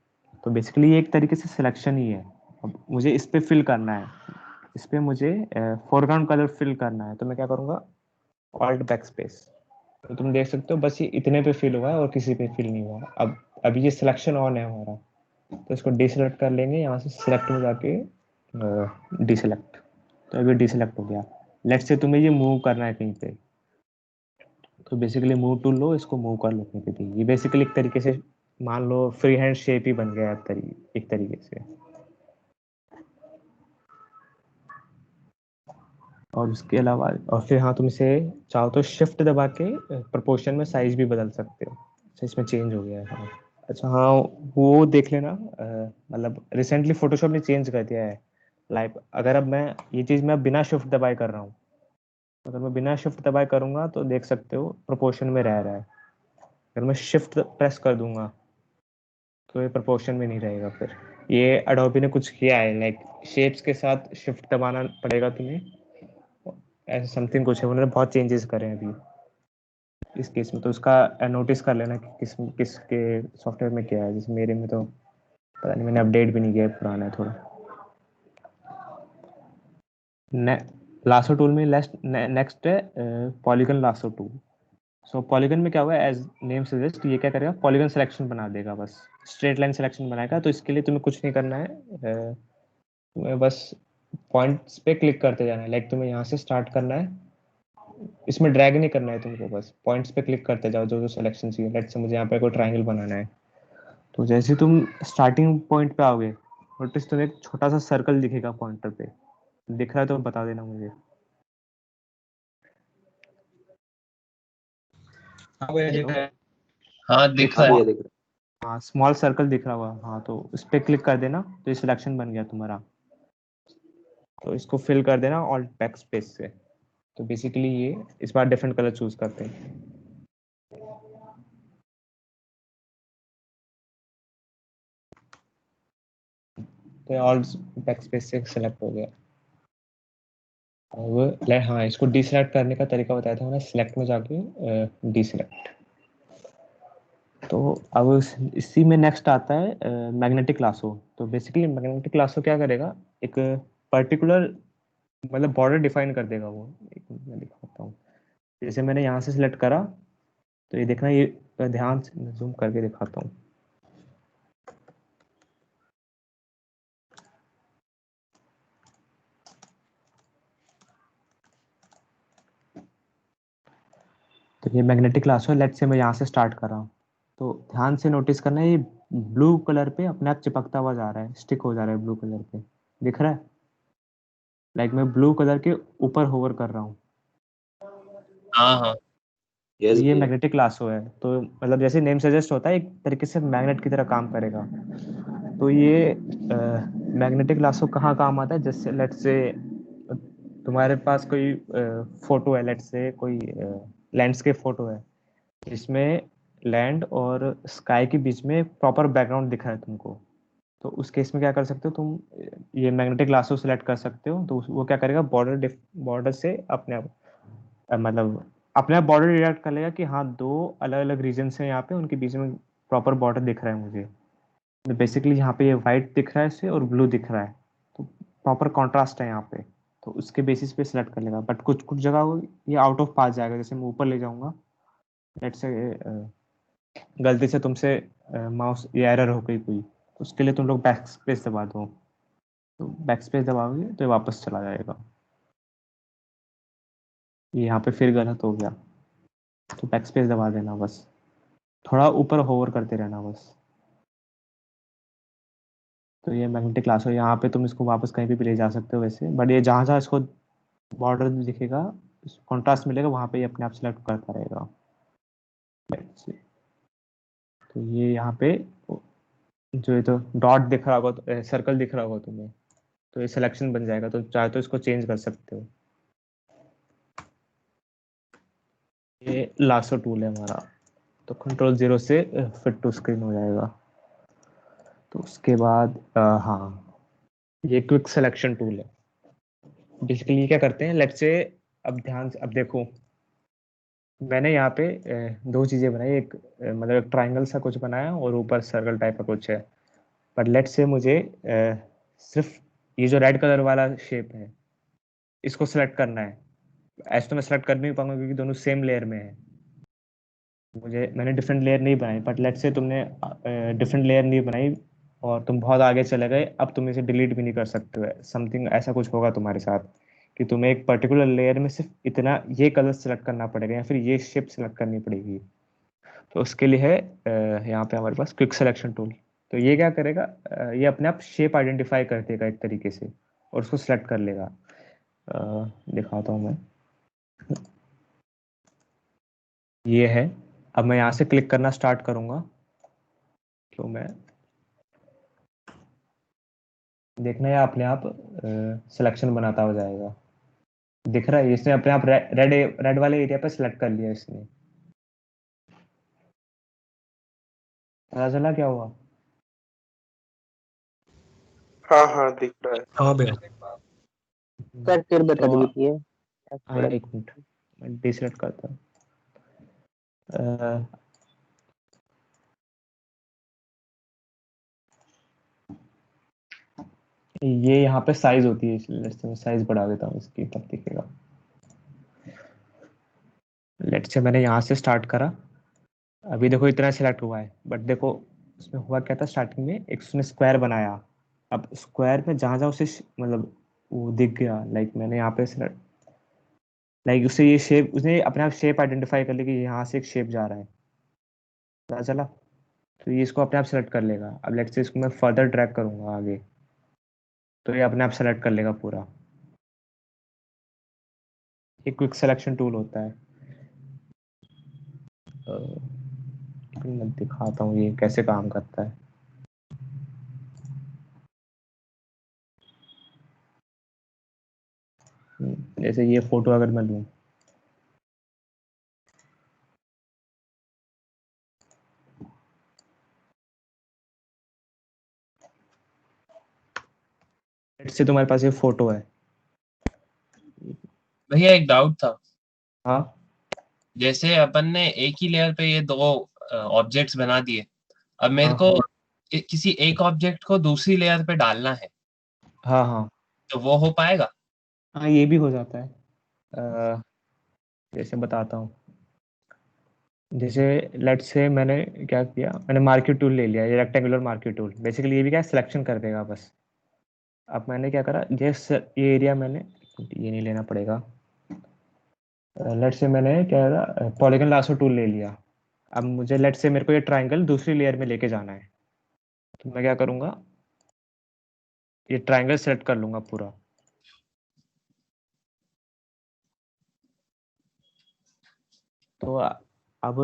तो बेसिकली ये एक तरीके से सिलेक्शन ही है। अब मुझे इस पे फिल करना है, इस पे मुझे फोरग्राउंड कलर फिल करना है। तो मैं क्या करूँगा, ऑल्ट बैकस्पेस। तो तुम देख सकते हो बस ये इतने पे फिल हुआ है और किसी पे फिल नहीं हुआ। अब अभी ये सिलेक्शन ऑन है हमारा, तो इसको डिसेलेक्ट कर लेंगे, यहाँ से सिलेक्ट में जाके डिसेलेक्ट। तो अभी डिसेलेक्ट हो गया। लेट्स से तुम्हें ये मूव करना है कहीं पे, तो बेसिकली मूव टूल लो, इसको मूव कर लो कहीं पे भी। ये बेसिकली एक तरीके से मान लो फ्री हैंड शेप ही बन गया एक तरीके से। और उसके अलावा और फिर हाँ, तुम इसे चाहो तो शिफ्ट दबा के प्रोपोर्शन में साइज भी बदल सकते हो। अच्छा, इसमें चेंज हो गया है। हाँ अच्छा, हाँ वो देख लेना, मतलब रिसेंटली फोटोशॉप ने चेंज कर दिया है। लाइक अगर अब मैं ये चीज़ मैं बिना शिफ्ट दबाए कर रहा हूँ, अगर मैं बिना शिफ्ट दबाए करूँगा तो देख सकते हो प्रोपोर्शन में रह रहा है। अगर मैं शिफ्ट प्रेस कर दूंगा तो ये प्रोपोर्शन में नहीं रहेगा। फिर ये एडोबी ने कुछ किया है, लाइक शेप्स के साथ शिफ्ट दबाना पड़ेगा तुम्हें, ऐसा समथिंग कुछ है। उन्होंने बहुत चेंजेस करे हैं अभी इस केस में, तो उसका नोटिस कर लेना कि किसके सॉफ्टवेयर में क्या है। जैसे मेरे में तो पता नहीं, मैंने अपडेट भी नहीं किया है, पुराना है थोड़ा। लासो टूल में नेक्स्ट है पॉलीगन लासो टूल। सो पॉलीगन में क्या होगा, एज नेम सजेस्ट, ये क्या करेगा, पॉलीगन सिलेक्शन बना देगा, बस स्ट्रेट लाइन सिलेक्शन बनाएगा। तो इसके लिए तुम्हें कुछ नहीं करना है, तुम्हें बस पॉइंट्स पे क्लिक करते जाना है। लाइक तुम्हें यहाँ से स्टार्ट करना है, इसमें ड्रैग नहीं करना है तुमको, बस पॉइंट्स पे क्लिक करते जाओ जो जो सिलेक्शन चाहिए। लेट से मुझे यहाँ पे कोई ट्रायंगल बनाना है, तो जैसे तुम स्टार्टिंग पॉइंट पे आओगे, नोटिस तुम्हें एक छोटा सा सर्कल दिखेगा पॉइंटर पे, दिख रहा है तो बता देना मुझे। हाँ दिख रहा है। हाँ स्मॉल सर्कल दिख रहा हुआ, हाँ तो उस पर क्लिक कर देना, तो ये सिलेक्शन बन गया तुम्हारा। तो इसको फिल कर देना ऑल्ट बैकस्पेस से। तो बेसिकली ये इस बार डिफरेंट कलर चूज करते हैं। तो ऑल्ट बैकस्पेस से सिलेक्ट हो गया। और हाँ, इसको डीसेलेक्ट करने का तरीका बताया था मैंने, सिलेक्ट में जाके डीसेलेक्ट। तो अब इसी में नेक्स्ट आता है मैग्नेटिक लासो। तो बेसिकली मैग्नेटिक लासो क्या करेगा, एक पर्टिकुलर मतलब बॉर्डर डिफाइन कर देगा वो। एक मिनट मैं दिखाता हूँ। जैसे मैंने यहाँ से सिलेक्ट करा, तो ये देखना, ये ध्यान से जूम करके दिखाता हूँ। तो ये मैग्नेटिक लासो, लेट से मैं यहाँ से स्टार्ट कर रहा हूँ। तो ध्यान से नोटिस करना है, ये ब्लू कलर पे अपने आप चिपकता हुआ जा रहा है, स्टिक हो जा रहा है ब्लू कलर पे, दिख रहा है। लाइक मैं ब्लू कलर के ऊपर होवर कर रहा हूँ। हाँ हाँ तो ये मैग्नेटिक लासो है। तो मतलब जैसे नेम सजेस्ट होता है, एक तरीके से मैग्नेट की तरह काम करेगा। तो ये मैग्नेटिक लासो कहाँ काम आता है, जैसे लेट से तुम्हारे पास कोई फोटो है, लेट से कोई लैंडस्केप फोटो है, इसमें लैंड और स्काई के बीच में प्रॉपर बैकग्राउंड दिख रहा है तुमको, तो उस केस में क्या कर सकते हो तुम, ये मैग्नेटिक लासो सेलेक्ट कर सकते हो, तो वो क्या करेगा, बॉर्डर से अपने आप मतलब अपने आप बॉर्डर डिटेक्ट कर लेगा कि हाँ दो अलग अलग रीजन हैं यहाँ पे, उनके बीच में प्रॉपर बॉर्डर दिख रहा है मुझे। बेसिकली यहाँ पे ये वाइट दिख रहा है इससे और ब्लू दिख रहा है, तो प्रॉपर कॉन्ट्रास्ट है यहाँ पे, तो उसके बेसिस पे सिलेक्ट कर लेगा। बट कुछ कुछ जगह ये आउट ऑफ पास जाएगा, जैसे मैं ऊपर ले जाऊंगा, लेट्स से गलती से तुमसे माउस ये एरर हो गई कोई, उसके लिए तुम लोग बैक स्पेस दबा दो, तो बैक स्पेस दबाओगे तो ये वापस चला जाएगा। ये यहाँ पे फिर गलत हो गया, तो बैक स्पेस दबा देना बस, थोड़ा ऊपर होवर करते रहना बस। तो ये मैग्नेटिक क्लास है, यहाँ पे तुम इसको वापस कहीं भी ले जा सकते हो वैसे, बट ये जहाँ जहाँ इसको बॉर्डर दिखेगा, कॉन्ट्रास्ट मिलेगा, वहाँ पे ये अपने आप सेलेक्ट करता रहेगा। तो ये यहाँ पे जो ये तो डॉट दिख रहा होगा, सर्कल दिख रहा होगा तुम्हें, तो ये सिलेक्शन बन जाएगा, तो चाहे तो इसको चेंज कर सकते हो। ये लासो टूल है हमारा, तो कंट्रोल 0 से फिट टू स्क्रीन हो जाएगा। तो उसके बाद हाँ, ये क्विक सिलेक्शन टूल है। बेसिकली ये क्या करते हैं, लेट्स से अब ध्यान से अब देखो, मैंने यहाँ पे दो चीजें बनाई, एक मतलब एक ट्राइंगल सा कुछ बनाया और ऊपर सर्कल टाइप का कुछ है, बट लेट्स से मुझे सिर्फ ये जो रेड कलर वाला शेप है इसको सिलेक्ट करना है। ऐसे तो मैं सिलेक्ट कर नहीं पाऊंगा क्योंकि दोनों सेम लेयर में है, मैंने डिफरेंट लेयर नहीं बनाई, बट लेट्स से तुमने डिफरेंट लेयर नहीं बनाई और तुम बहुत आगे चले गए, अब तुम इसे डिलीट भी नहीं कर सकते हो, समथिंग ऐसा कुछ होगा तुम्हारे साथ कि तुम्हें एक पर्टिकुलर लेयर में सिर्फ इतना ये कलर सेलेक्ट करना पड़ेगा या फिर ये शेप सेलेक्ट करनी पड़ेगी। तो उसके लिए है यहाँ पे हमारे पास क्विक सिलेक्शन टूल। तो ये क्या करेगा, ये अपने आप शेप आइडेंटिफाई कर देगा एक तरीके से और उसको सेलेक्ट कर लेगा। दिखाता हूँ मैं, ये है। अब मैं यहाँ से क्लिक करना स्टार्ट करूंगा, तो मैं देखना है अपने आप सिलेक्शन बनाता हो जाएगा। दिख रहा है इसने अपने आप रेड रेड वाले एरिया पे सिलेक्ट कर लिया इसने। पता चला क्या हुआ? हाँ हाँ दिख रहा है। हाँ भैया। सर फिर बता तो दीजिए। हाँ एक मिनट, मैं डिसलेक्ट करता हूँ। ये यहाँ पे साइज होती है, इसलिए मैं साइज बढ़ा देता हूँ इसकी, तब दिखेगा। लेट से मैंने यहाँ से स्टार्ट करा, अभी देखो इतना सेलेक्ट हुआ है, बट देखो उसमें हुआ क्या था, स्टार्टिंग में एक उसने स्क्वायर बनाया। अब स्क्वायर में जहाँ जहाँ उसे मतलब वो दिख गया, लाइक मैंने यहाँ पे सेलेक्ट, लाइक उससे ये शेप, उसने अपने आप शेप आइडेंटिफाई कर ली कि यहाँ से एक शेप जा रहा है, पता चला। तो ये इसको अपने आप सेलेक्ट कर लेगा। अब लेट से इसको मैं फर्दर ड्रैग करूंगा आगे, तो ये अपने आप सेलेक्ट कर लेगा पूरा। ये क्विक सिलेक्शन टूल होता है। मैं दिखाता हूँ ये कैसे काम करता है। जैसे ये फोटो अगर मैं लूँ, से तुम्हारे पास ये फोटो है। भैया एक डाउट था, हाँ जैसे अपन ने एक ही लेयर पे ये दो ऑब्जेक्ट्स बना दिए, अब मेरे हाँ को किसी एक ऑब्जेक्ट को दूसरी लेयर पे डालना है, हाँ हाँ तो वो हो पाएगा? हाँ, ये भी हो जाता है। जैसे बताता हूँ, जैसे लेट्स से मैंने क्या किया, मैंने मार्केट टूल ले लिया, ये रेक्टेंगुलर मार्केट टूल, बेसिकली ये भी क्या सिलेक्शन कर देगा बस। अब मैंने क्या करा, ये एरिया मैंने, ये नहीं लेना पड़ेगा, लेट्स से मैंने क्या करा, पॉलीगन लासो टूल ले लिया। अब मुझे लेट्स से मेरे को ये ट्राइंगल दूसरी लेयर में लेके जाना है, तो मैं क्या करूँगा, ये ट्राइंगल सेलेक्ट कर लूंगा पूरा। तो अब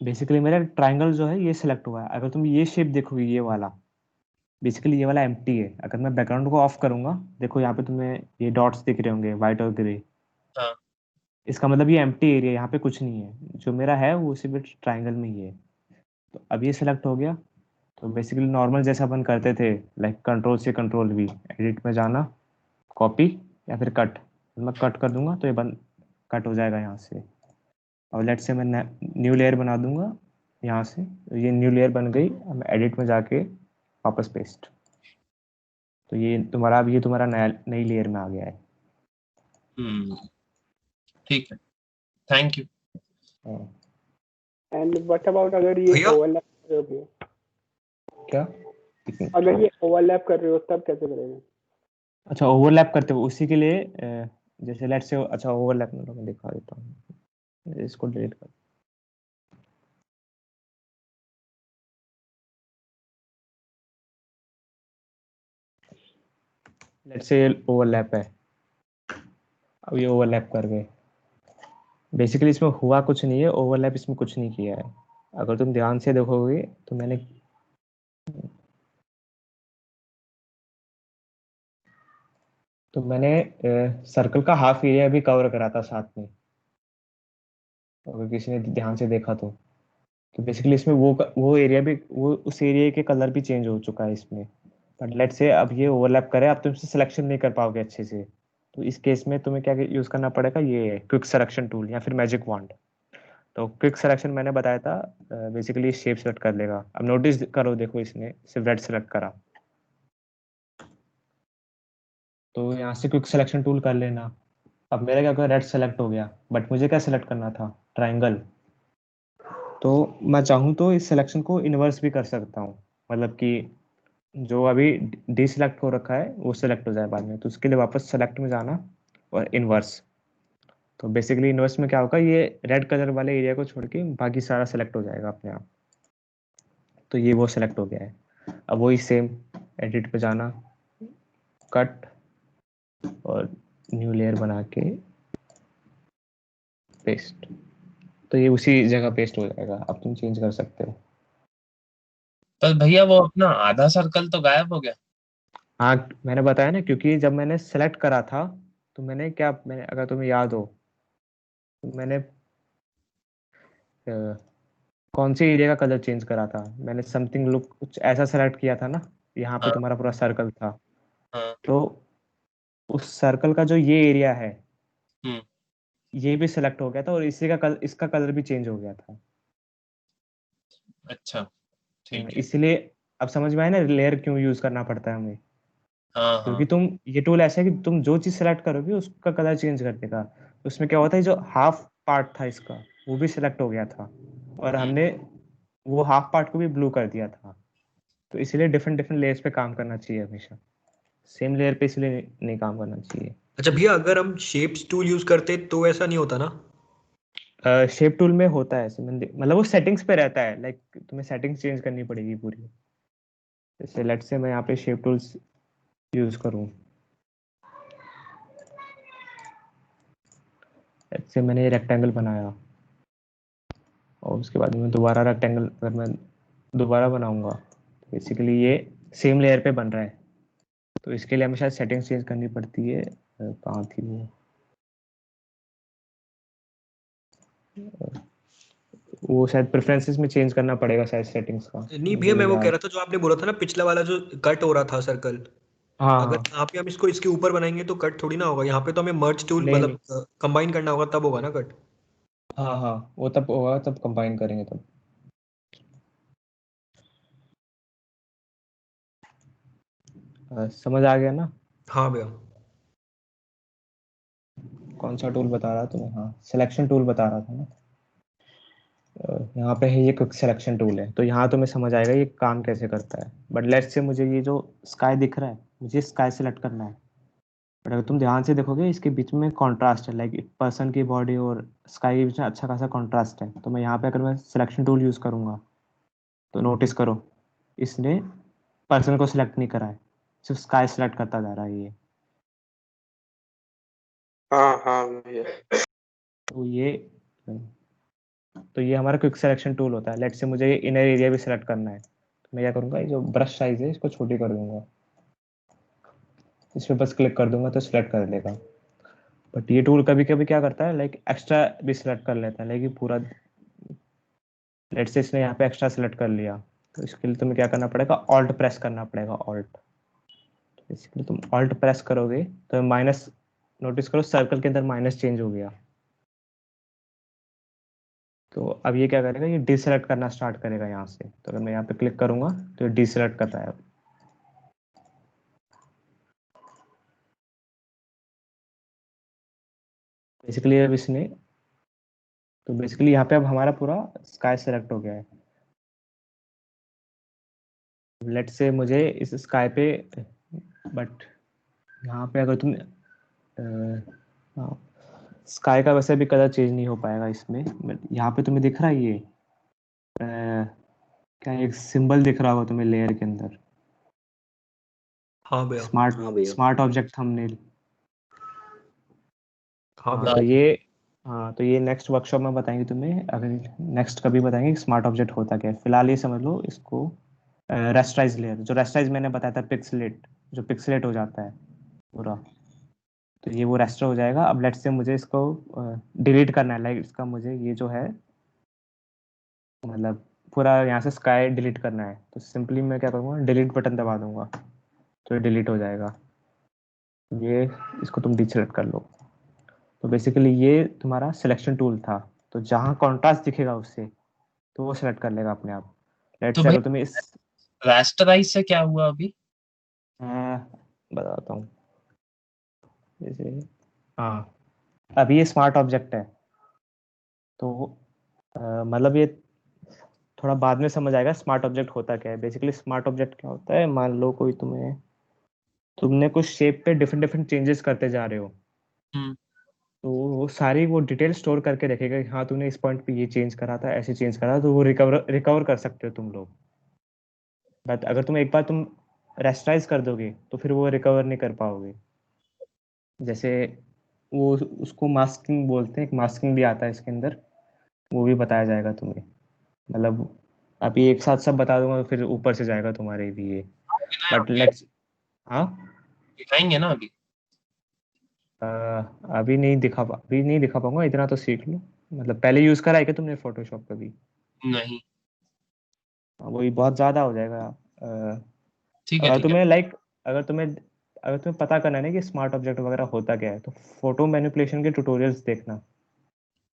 बेसिकली मेरा ट्राइंगल जो है ये सिलेक्ट हुआ है। अगर तुम ये शेप देखोगे, ये वाला बेसिकली ये वाला एम्प्टी है। अगर मैं बैकग्राउंड को ऑफ करूंगा, देखो यहाँ पे तुम्हें ये डॉट्स दिख रहे होंगे, व्हाइट और ग्रे। हाँ। इसका मतलब ये एम्प्टी एरिया, यहाँ पे कुछ नहीं है, जो मेरा है वो उसी बिट ट्राइंगल में ही है। तो अब ये सिलेक्ट हो गया। तो बेसिकली नॉर्मल जैसा अपन करते थे, लाइक कंट्रोल से कंट्रोल वी, एडिट में जाना, कॉपी या फिर कट। मैं कट कर दूंगा तो ये बन कट हो जाएगा यहाँ से। और लेट से मैं न्यू लेयर बना दूंगा यहाँ से, तो ये न्यू लेयर बन गई। अब मैं एडिट में जाके वापस पेस्ट, तो ये तुम्हारा नई लेयर में आ गया है। ठीक है, थैंक यू। हाँ। एंड व्हाट अबाउट अगर ये भैया? ओवरलैप कर रहे हो, क्या? अगर ये ओवरलैप कर रहे हो तब कैसे करेंगे? अच्छा, ओवरलैप करते हो, उसी के लिए जैसे लेट से, अच्छा ओवरलैप में मैं दिखा देता हूँ, इसको डिलीट कर। लेट से ओवरलैप है, अब ये ओवरलैप कर गए। बेसिकली इसमें हुआ कुछ नहीं है, ओवरलैप इसमें कुछ नहीं किया है। अगर तुम ध्यान से देखोगे तो मैंने सर्कल का हाफ एरिया भी कवर करा था साथ में, अगर किसी ने ध्यान से देखा तो बेसिकली इसमें वो एरिया भी, वो उस एरिया के कलर भी चेंज हो चुका है इसमें। बट लेट से अब ये ओवरलैप करे, अब तुम इससे सिलेक्शन नहीं कर पाओगे अच्छे से। तो इस केस में तुम्हें क्या यूज करना पड़ेगा, ये क्विक सिलेक्शन टूल या फिर मैजिक वॉन्ड। तो क्विक सिलेक्शन मैंने बताया था, बेसिकली शेप सेलेक्ट कर लेगा। अब नोटिस करो, देखो इसने सिर्फ रेड सेलेक्ट करा, तो यहाँ से क्विक सिलेक्शन टूल कर लेना। अब मेरा क्या होगा, रेड सेलेक्ट हो गया, बट मुझे क्या सेलेक्ट करना था, ट्राइंगल। तो मैं चाहूँ तो इस सिलेक्शन को इन्वर्स भी कर सकता हूँ, मतलब कि जो अभी डी सिलेक्ट हो रखा है वो सिलेक्ट हो जाए बाद में। तो उसके लिए वापस सेलेक्ट में जाना और इन्वर्स। तो बेसिकली इन्वर्स में क्या होगा, ये रेड कलर वाले एरिया को छोड़ के बाकी सारा सेलेक्ट हो जाएगा अपने आप। तो ये वो सेलेक्ट हो गया है। अब वही सेम एडिट पे जाना, कट और न्यू लेयर बना के पेस्ट, तो ये उसी जगह पेस्ट हो जाएगा। अब तुम चेंज कर सकते हो। पर भैया वो अपना आधा सर्कल तो गायब हो गया। हाँ, मैंने बताया ना, क्योंकि जब मैंने सेलेक्ट करा था तो मैंने अगर तुम्हें याद हो तो मैंने कौन से एरिया का कलर चेंज करा था, मैंने समथिंग लुक कुछ ऐसा सेलेक्ट किया था ना। यहाँ पे हाँ तुम्हारा पूरा सर्कल था, हाँ। तो उस सर्कल का जो ये एरिया है हम्म। ये भी सिलेक्ट हो गया था, और इसका कलर भी चेंज हो गया था। अच्छा, ठीक है। इसलिए अब समझ में आया ना लेयर क्यों यूज करना पड़ता है हमें। हाँ क्योंकि हाँ। तुम, ये टूल ऐसा है कि तुम जो चीज सेलेक्ट करोगे उसका कलर चेंज कर देगा। उसमें क्या होता है, जो हाफ पार्ट था इसका वो भी सिलेक्ट हो गया था, और हमने वो हाफ पार्ट को भी ब्लू कर दिया था। तो इसलिए डिफरेंट डिफरेंट लेयर्स पे काम करना चाहिए हमेशा, सेम लेयर पे इसलिए नहीं काम करना चाहिए। अच्छा भैया, अगर हम शेप्स टूल यूज करते तो ऐसा नहीं होता ना? शेप टूल में होता है ऐसे, मतलब वो सेटिंग्स पे रहता है, लाइक तुम्हें सेटिंग्स चेंज करनी पड़ेगी पूरी। जैसे लेट से मैं यहाँ पे शेप टूल्स यूज करूँ, लेट से मैंने रेक्टेंगल बनाया और उसके बाद में दोबारा रेक्टेंगल अगर मैं दोबारा बनाऊंगा, तो बेसिकली ये सेम लेयर पे बन रहा है। तो इसके लिए हमें शायद सेटिंग्स चेंज करनी पड़ती है। कहाँ थी वो शायद प्रेफरेंसेस में चेंज करना पड़ेगा शायद सेटिंग्स का, नहीं मुझे भैया, मैं भी वो कह याद। रहा था जो आपने बोला था ना, पिछला वाला जो कट हो रहा था सर्कल, हाँ अगर हाँ। यहाँ पे हम इसको इसके ऊपर बनाएंगे तो कट थोड़ी ना होगा। यहाँ पे तो हमें मर्ज टूल नहीं नहीं। मतलब कंबाइन करना होगा, तब होगा ना कट। हाँ हाँ, वो तब होगा, तब कंबाइन करेंगे तब। समझ आ गया ना? हाँ भैया। कौन सा टूल बता रहा तुम्हें? हाँ, सिलेक्शन टूल बता रहा था ना। यहाँ पे है ये क्विक सिलेक्शन टूल है, तो यहाँ तुम्हें समझ आएगा ये काम कैसे करता है। बट लेट्स से मुझे ये जो स्काई दिख रहा है, मुझे स्काई सेलेक्ट करना है। बट अगर तुम ध्यान से देखोगे इसके बीच में कॉन्ट्रास्ट है, लाइक पर्सन की बॉडी और स्काई के बीच में अच्छा खासा कॉन्ट्रास्ट है। तो मैं यहाँ पे अगर मैं सिलेक्शन टूल यूज करूंगा तो नोटिस करो, इसने पर्सन को सिलेक्ट नहीं करा है, सिर्फ स्काई सेलेक्ट करता जा रहा है ये। हाँ हाँ भैया। तो ये तो ये हमारा क्विक सिलेक्शन टूल होता है। लेट से मुझे ये इनर एरिया भी सिलेक्ट करना है, तो मैं क्या करूंगा, ये जो ब्रश साइज है इसको छोटी कर दूंगा, इस पे बस क्लिक कर दूंगा तो सिलेक्ट कर लेगा। बट ये टूल कभी कभी क्या करता है, लाइक एक्स्ट्रा भी सिलेक्ट कर लेता है, लाइक पूरा लेट्स से इसने यहाँ पे एक्स्ट्रा सिलेक्ट कर लिया, तो इसके लिए तुम्हें क्या करना पड़ेगा, ऑल्ट प्रेस करना पड़ेगा, ऑल्ट। बेसिकली तुम ऑल्ट प्रेस करोगे तो माइनस, नोटिस करो सर्कल के अंदर माइनस चेंज हो गया। तो अब ये क्या करेगा, ये डीसेलेक्ट करना स्टार्ट करेगा यहाँ से। तो अगर मैं यहाँ पे क्लिक करूंगा तो ये डीसेलेक्ट करता है। बेसिकली अब इसने, तो बेसिकली यहाँ पे अब हमारा पूरा स्काई सेलेक्ट हो गया है। लेट से मुझे इस स्काई पे, बट यहाँ पे अगर तुम स्काई का वैसे भी कलर चेंज नहीं हो पाएगा इसमें। यहाँ पे तुम्हें दिख रहा है ये क्या एक सिंबल दिख रहा होगा तुम्हें लेयर के अंदर, हाँ भैया। Smart object thumbnail. हाँ हाँ भैया। तो ये, हाँ तो ये नेक्स्ट वर्कशॉप में बताएंगे तुम्हें, अगर नेक्स्ट कभी बताएंगे स्मार्ट ऑब्जेक्ट होता क्या है। फिलहाल ये समझ लो इसको रेस्टराइज लेयर, जो रेस्टराइज मैंने बताया था, पिक्सलेट, जो पिक्सलेट हो जाता है पूरा, तो ये वो रेस्टर हो जाएगा। अब लेट्स से मुझे इसको डिलीट करना है, लाइक इसका मुझे ये जो है मतलब पूरा यहाँ से स्काई डिलीट करना है, तो सिंपली मैं क्या करूँगा, डिलीट बटन दबा दूंगा तो ये डिलीट हो जाएगा। ये इसको तुम डीसेलेक्ट कर लो। तो बेसिकली ये तुम्हारा सिलेक्शन टूल था, तो जहाँ कॉन्ट्रास्ट दिखेगा उससे तो वो सेलेक्ट कर लेगा अपने आप। लेट्स तो से भाई अगर तुम्हें इस रास्टराइज से क्या हुआ अभी? बताता हूँ जैसे, हाँ अभी ये स्मार्ट ऑब्जेक्ट है, तो मतलब ये थोड़ा बाद में समझ आएगा स्मार्ट ऑब्जेक्ट होता क्या है। बेसिकली स्मार्ट ऑब्जेक्ट क्या होता है, मान लो कोई तुमने कुछ शेप पे डिफरेंट डिफरेंट चेंजेस करते जा रहे हो, हम्म। तो वो सारी वो डिटेल स्टोर करके रखेगा कि हाँ तूने इस पॉइंट पे ये चेंज करा था, ऐसे चेंज करा, तो वो रिकवर कर सकते हो तुम लोग। बट अगर तुम एक बार तुम रेस्टराइज कर दोगे तो फिर वो रिकवर नहीं कर पाओगे। जैसे वो उसको मास्किंग बोलते हैं, एक मास्किंग भी आता है इसके अंदर, वो भी बताया जाएगा तुम्हें। मतलब अभी एक साथ सब बता दूंगा तो फिर ऊपर से जाएगा तुम्हारे भी ये। बट लेट्स, हाँ दिखाएंगे ना अभी? अभी नहीं दिखा पाऊंगा, इतना तो सीख लो। मतलब पहले यूज करा है क्या तुमने फोटोशॉप कभी? नहीं। वही बहुत ज्यादा हो जाएगा। अ, ठीक है अगर ठीक है। तुम्हें लाइक अगर तुम्हें पता करना है ना कि स्मार्ट ऑब्जेक्ट वगैरह होता क्या है, तो फोटो मैनिपुलेशन के ट्यूटोरियल्स देखना।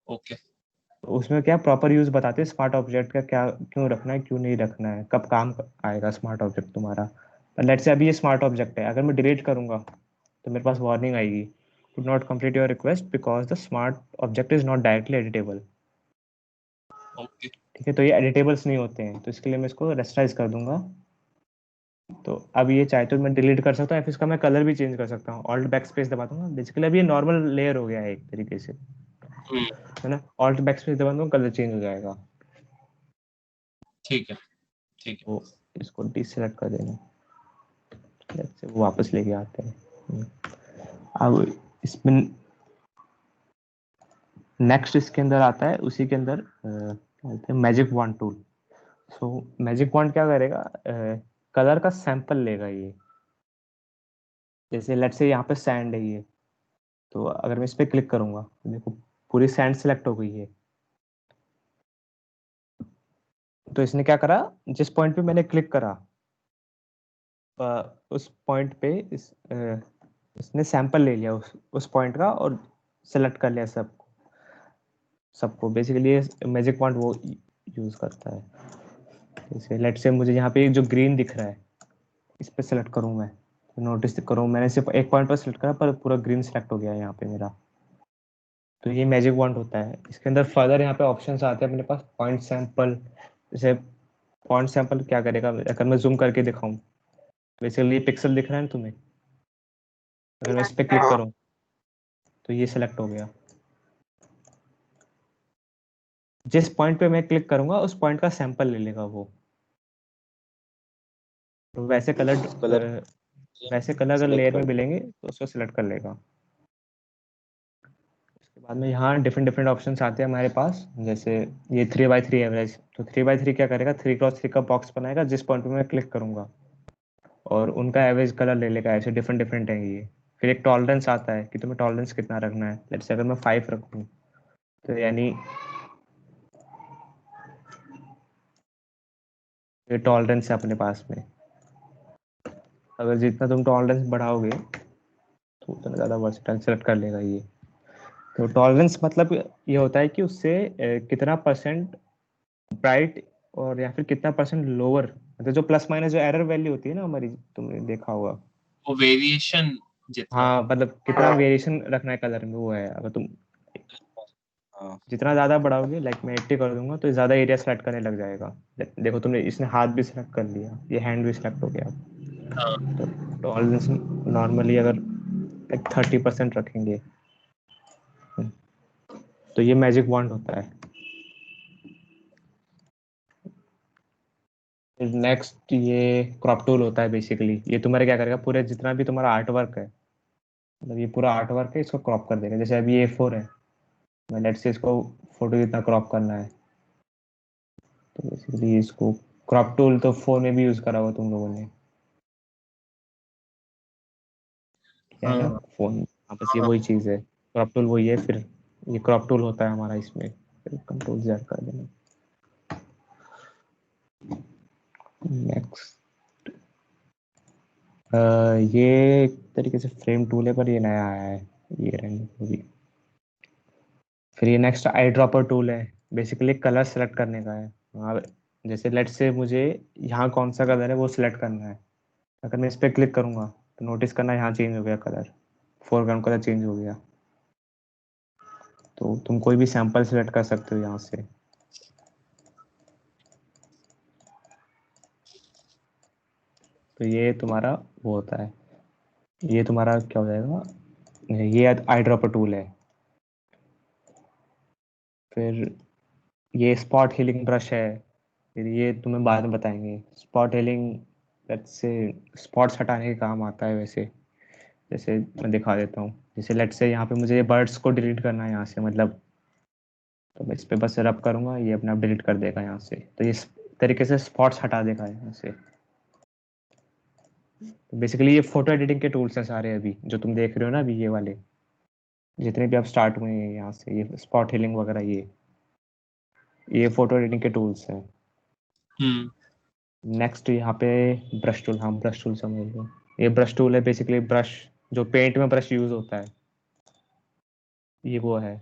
ओके। तो उसमें क्या प्रॉपर यूज बताते हैं स्मार्ट ऑब्जेक्ट का, क्या क्यों रखना है, क्यों नहीं रखना है, कब काम आएगा स्मार्ट ऑब्जेक्ट तुम्हारा। लेट्स से अभी ये स्मार्ट ऑब्जेक्ट है, अगर मैं डिलीट करूंगा तो मेरे पास वार्निंग आएगी, could not complete your request because the smart object is not directly editable। Okay. ठीक है, तो ये एडिटेबल्स नहीं होते हैं, तो इसके लिए मैं इसको रेस्टराइज कर दूंगा। तो अब ये चाहे तो मैं डिलीट कर सकता हूँ या फिर इसका मैं कलर भी चेंज कर सकता हूँ, ऑल्ट बैक स्पेस दबा दूंगा। बेसिकली अब ये नॉर्मल लेयर हो गया है एक तरीके से, है ना। ऑल्ट बैक स्पेस दबा दूंगा, कलर चेंज हो जाएगा। ठीक है ठीक है। तो इसको डीसेलेक्ट कर देना, से वो वापस लेके आते हैं। अब इसमें नेक्स्ट इसके अंदर आता है, उसी के अंदर कहते हैं मैजिक वॉन्ड टूल। सो मैजिक वॉन्ड क्या करेगा, कलर का सैंपल लेगा ये। जैसे लेट्स से यहाँ पे सैंड है ये, तो अगर मैं इस पे क्लिक करूंगा तो देखो पूरी सैंड सेलेक्ट हो गई है। तो इसने क्या करा, जिस पॉइंट पे मैंने क्लिक करा उस पॉइंट पे इसने सैंपल ले लिया उस पॉइंट का और सेलेक्ट कर लिया सबको। बेसिकली मैजिक पॉइंट वो यूज करता है। जैसे लेट से मुझे यहाँ पे जो ग्रीन दिख रहा है इस पे सेलेक्ट करूँ मैं, तो नोटिस करूँ मैंने सिर्फ एक पॉइंट पर सेलेक्ट करा पर पूरा ग्रीन सेलेक्ट हो गया यहाँ पे मेरा। तो ये मैजिक वॉन्ड होता है। इसके अंदर फर्दर यहाँ पे ऑप्शंस आते हैं अपने पास, पॉइंट सैंपल। जैसे पॉइंट सैंपल क्या करेगा, अगर मैं जूम करके दिखाऊं, बेसिकली पिक्सल दिख रहा है ना तुम्हें, अगर मैं इस पे क्लिक करूं तो ये सेलेक्ट हो गया। जिस पॉइंट पे मैं क्लिक करूंगा उस पॉइंट का सैंपल ले लेगा वो। तो वैसे कलर अगर लेयर में मिलेंगे तो उसको सिलेक्ट कर लेगा। उसके बाद में यहाँ डिफरेंट डिफरेंट ऑप्शन आते हैं हमारे पास। जैसे ये 3x3 एवरेज, तो 3x3 क्या करेगा, 3x3 का बॉक्स बनाएगा जिस पॉइंट पे मैं क्लिक करूंगा, और उनका एवरेज कलर ले लेगा। ऐसे डिफरेंट डिफरेंट है ये। फिर एक टॉलरेंस आता है कि तुम्हें टॉलरेंस कितना रखना है। लेट्स से अगर मैं 5 रखूँ तो यानी ये टॉलरेंस है अपने पास में। अगर जितना तुम टॉलरेंस बढ़ाओगे तो उतना ज़्यादा वर्सटाइल सेलेक्ट कर लेगा ये। तो टॉलरेंस मतलब ये होता है कि उससे कितना परसेंट ब्राइट और या फिर कितना परसेंट लोअर, मतलब जो प्लस माइनस जो एरर वैल्यू होती है ना हमारी, तुमने देखा होगा। वो वेरिएशन जितना। हाँ, मतलब कितना हाँ। वेरिएशन रखना है कलर में, वो है। अगर तुम हाँ जितना ज़्यादा बढ़ाओगे, लाइक मैं 80 कर दूंगा तो ज़्यादा एरिया सेलेक्ट करने लग जाएगा। देखो तुमने इसने हाथ भी सेलेक्ट कर लिया, ये हैंड भी सेलेक्ट हो गया। हाँ तो टॉलरेंस नॉर्मली अगर लाइक 30% रखेंगे तो ये मैजिक वॉन्ड होता है। नेक्स्ट ये क्रॉप टूल होता है। बेसिकली ये तुम्हारे क्या करेगा, पूरे जितना भी तुम्हारा आर्ट वर्क है, मतलब ये पूरा आर्ट वर्क है, इसको क्रॉप कर देगा। जैसे अभी A4 है, मैं लेट्स से इसको फोटो जितना क्रॉप करना है, तो बेसिकली इसको क्रॉप टूल तो फोन में भी यूज करा होगा तुम लोगों ने, क्या है ना, हाँ फोन। हाँ, बस ये हाँ। वही चीज है, क्रॉप टूल वही है। फिर ये क्रॉप टूल होता है हमारा इसमें, फिर कंट्रोल Z कर देना। नेक्स्ट ये एक तरीके से फ्रेम टूल है, पर ये नया आया है, ये रहने भी। फिर ये नेक्स्ट आई ड्रॉपर टूल है। बेसिकली कलर सेलेक्ट करने का है। हाँ, जैसे लेट्स से मुझे यहाँ कौन सा कलर है वो सिलेक्ट करना है। अगर मैं इस पर क्लिक करूंगा तो नोटिस करना यहाँ चेंज हो गया कलर, फोरग्राउंड कलर चेंज हो गया। तो तुम कोई भी सैंपल सेलेक्ट कर सकते हो यहाँ से। तो ये तुम्हारा वो होता है, ये तुम्हारा क्या हो जाएगा, ये आई ड्रॉपर टूल है। फिर ये स्पॉट हीलिंग ब्रश है। फिर ये तुम्हें बाद में बताएंगे। Spot healing let's say spots हटाने के काम आता है वैसे। जैसे मैं दिखा देता हूँ, जैसे लेट्स से यहाँ पे मुझे बर्ड्स को डिलीट करना है यहाँ से, मतलब तो मैं इस पे बस रब करूंगा, ये अपने आप डिलीट कर देगा यहाँ से। तो ये इस तरीके से स्पॉट्स हटा देगा यहाँ से। तो बेसिकली ये फोटो एडिटिंग के टूल्स हैं सारे, अभी जो तुम देख रहे हो ना, अभी ये वाले जितने भी आप स्टार्ट हुए हैं यहाँ से, ये स्पॉट हीलिंग वगैरह, ये फोटो एडिटिंग के टूल्स हैं। नेक्स्ट यहाँ पे ब्रश टूल, हाँ ब्रश टूल समझ लो। ये ब्रश टूल है, बेसिकली ब्रश जो पेंट में ब्रश यूज होता है, ये वो है।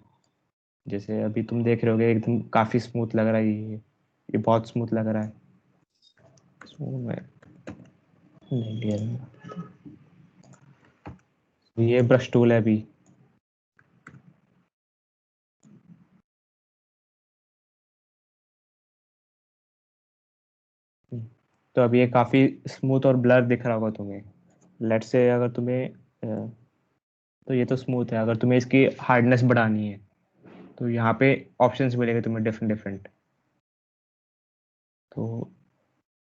जैसे अभी तुम देख रहे होगे एकदम काफी स्मूथ लग रहा है ये बहुत स्मूथ लग रहा है। So, मैं नहीं लिया था। ये ब्रश टूल है अभी। तो अब ये काफी स्मूथ और ब्लर दिख रहा होगा तुम्हें। लेट्स से अगर तुम्हें तो ये तो स्मूथ है। अगर तुम्हें इसकी हार्डनेस बढ़ानी है तो यहाँ पे ऑप्शंस मिलेंगे तुम्हें डिफरेंट डिफरेंट। तो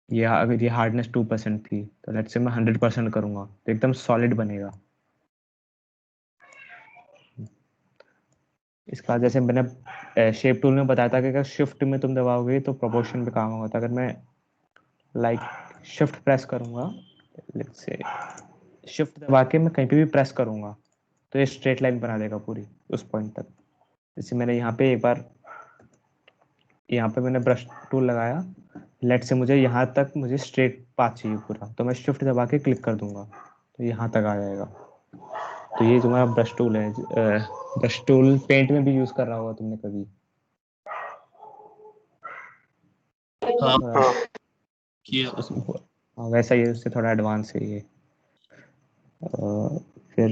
ये अगर ये हार्डनेस 2% थी तो लेट्स से मैं 100% करूंगा तो एकदम सॉलिड बनेगा। इसका जैसे मैंने शेप टूल में बताया था कि अगर शिफ्ट में तुम दबाओगे तो प्रोपोर्शन पे काम होगा। तो अगर मैं लाइक शिफ्ट प्रेस करूंगा, लेट्स से शिफ्ट दबा के मैं कहीं पे भी प्रेस करूंगा तो ये स्ट्रेट लाइन बना देगा पूरी उस पॉइंट तक। जैसे मैंने यहाँ पे एक बार, यहाँ पे मैंने ब्रश टूल लगाया, लेट से मुझे यहाँ तक मुझे स्ट्रेट पाथ चाहिए पूरा, तो मैं शिफ्ट दबा के क्लिक कर दूंगा तो यहाँ तक आ जाएगा। तो ये तुम्हारा ब्रश टूल है। ब्रश टूल पेंट में भी यूज कर रहा होगा तुमने कभी। हाँ हाँ। किया। हाँ, वैसा ही है, उससे थोड़ा एडवांस है ये। फिर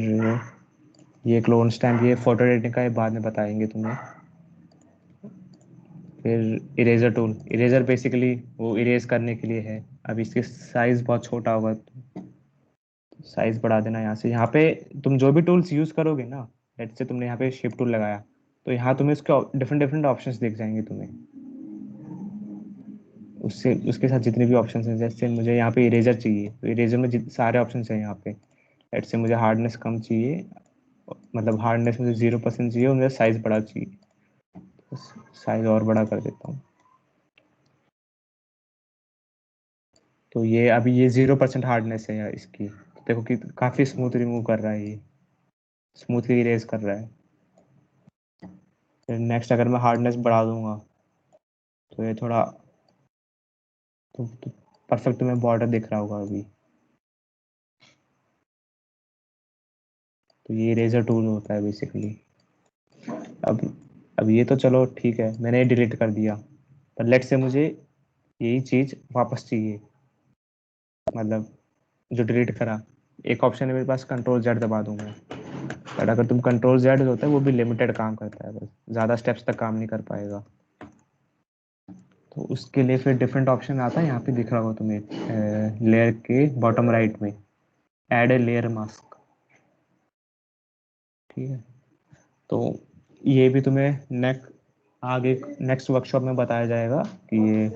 ये क्लोन स्टैम्प, ये फोटो एडिटिंग का, ये बाद में बताएंगे तुम्हें। फिर इरेजर टूल, इरेजर बेसिकली वो इरेज करने के लिए है। अब इसकी साइज बहुत छोटा होगा तो साइज बढ़ा देना यहाँ से। यहाँ पे तुम जो भी टूल्स यूज करोगे ना, लेट्स से तुमने यहाँ पे शेप टूल लगाया तो यहाँ तुम्हें उसके डिफरेंट डिफरेंट ऑप्शंस दिख जाएंगे तुम्हें। उससे उसके साथ जितने भी ऑप्शंस हैं, जैसे मुझे यहाँ पे इरेजर चाहिए तो इरेजर में सारे ऑप्शंस हैं यहाँ पे। लेट्स से मुझे हार्डनेस कम चाहिए, मतलब हार्डनेस मुझे 0% चाहिए और मुझे साइज बड़ा चाहिए, साइज और बड़ा कर देता हूँ। तो ये अभी ये 0% हार्डनेस है यार इसकी, तो देखो कि काफी स्मूथ रिमूव कर रहा है ये। स्मूथली इरेज कर रहा है। फिर नेक्स्ट अगर मैं हार्डनेस बढ़ा दूंगा तो ये थोड़ा तो परफेक्ट तुम्हें बॉर्डर दिख रहा होगा अभी। तो ये इरेजर टूल होता है बेसिकली। अब ये तो चलो ठीक है, मैंने डिलीट कर दिया, पर लेट से मुझे यही चीज वापस चाहिए, मतलब जो डिलीट करा। एक ऑप्शन है मेरे पास, कंट्रोल जेड दबा दूंगा, बट अगर तुम कंट्रोल जेड होता है वो भी लिमिटेड काम करता है, बस ज़्यादा स्टेप्स तक काम नहीं कर पाएगा। तो उसके लिए फिर डिफरेंट ऑप्शन आता है, यहाँ पे दिख रहा होगा तुम्हें लेयर के बॉटम राइट में, ऐड ए लेयर मास्क। ठीक है, तो ये भी तुम्हें आगे नेक्स्ट वर्कशॉप में बताया जाएगा कि ये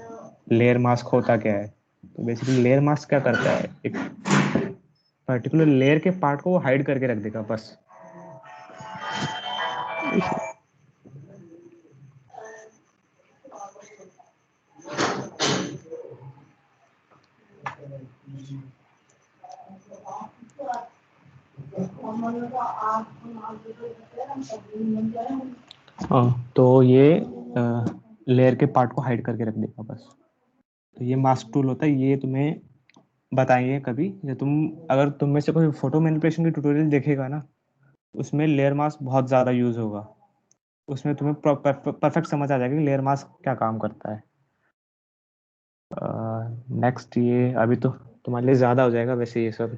लेयर मास्क होता क्या है। तो बेसिकली लेयर मास्क क्या करता है, एक पर्टिकुलर लेयर के पार्ट को वो हाइड करके रख देगा बस। हाँ, तो ये लेयर के पार्ट को हाइड करके रख देगा बस। तो ये मास्क टूल होता है, ये तुम्हें बताएंगे कभी, या अगर तुम में से कोई फोटो मैनिपुलेशन की ट्यूटोरियल देखेगा ना, उसमें लेयर मास्क बहुत ज़्यादा यूज होगा। उसमें तुम्हें परफेक्ट समझ आ जाएगा कि लेयर मास्क क्या काम करता है। नेक्स्ट ये अभी तो तुम्हारे लिए ज़्यादा हो जाएगा वैसे ये सब,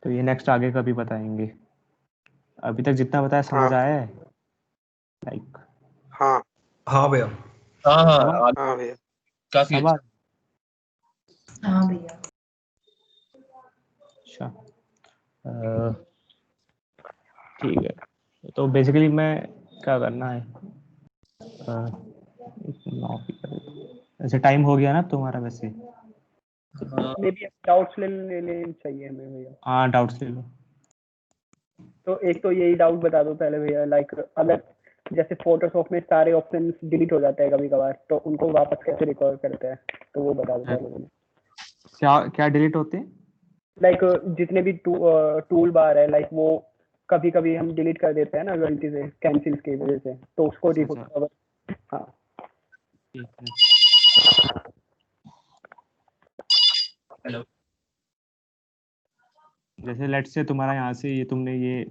तो ये नेक्स्ट आगे कभी बताएंगे। अभी तक जितना बताया समझ हाँ आया है, लाइक हाँ हाँ भैया। हाँ हाँ सब हाँ भैया। काफी सब अच्छा। हाँ भैया। अच्छा, ठीक है। तो बेसिकली मैं क्या करना है, ऐसे टाइम हो गया ना तुम्हारा वैसे? हाँ, मे बी डाउट्स ले चाहिए हमें भैया। हाँ, डाउट्स ले लो। तो एक तो यही डाउट बता दो पहले भैया, लाइक अगर जैसे फोटोशॉप में सारे ऑप्शंस डिलीट हो जाते हैं कभी कभार, तो उनको वापस कैसे रिकवर करते हैं, तो वो बता दो पहले मुझे। क्या क्या डिलीट होते हैं? लाइक जितने भी टूल बार है, लाइक वो कभी कभी हम डिलीट कर देते हैं ना गलती से कैंसिल की वजह से, तो उसको अच्छा, रिकवर। हाँ ठीक है। हेलो। जैसे लेट से तुम्हारा यहाँ से ये तुमने ये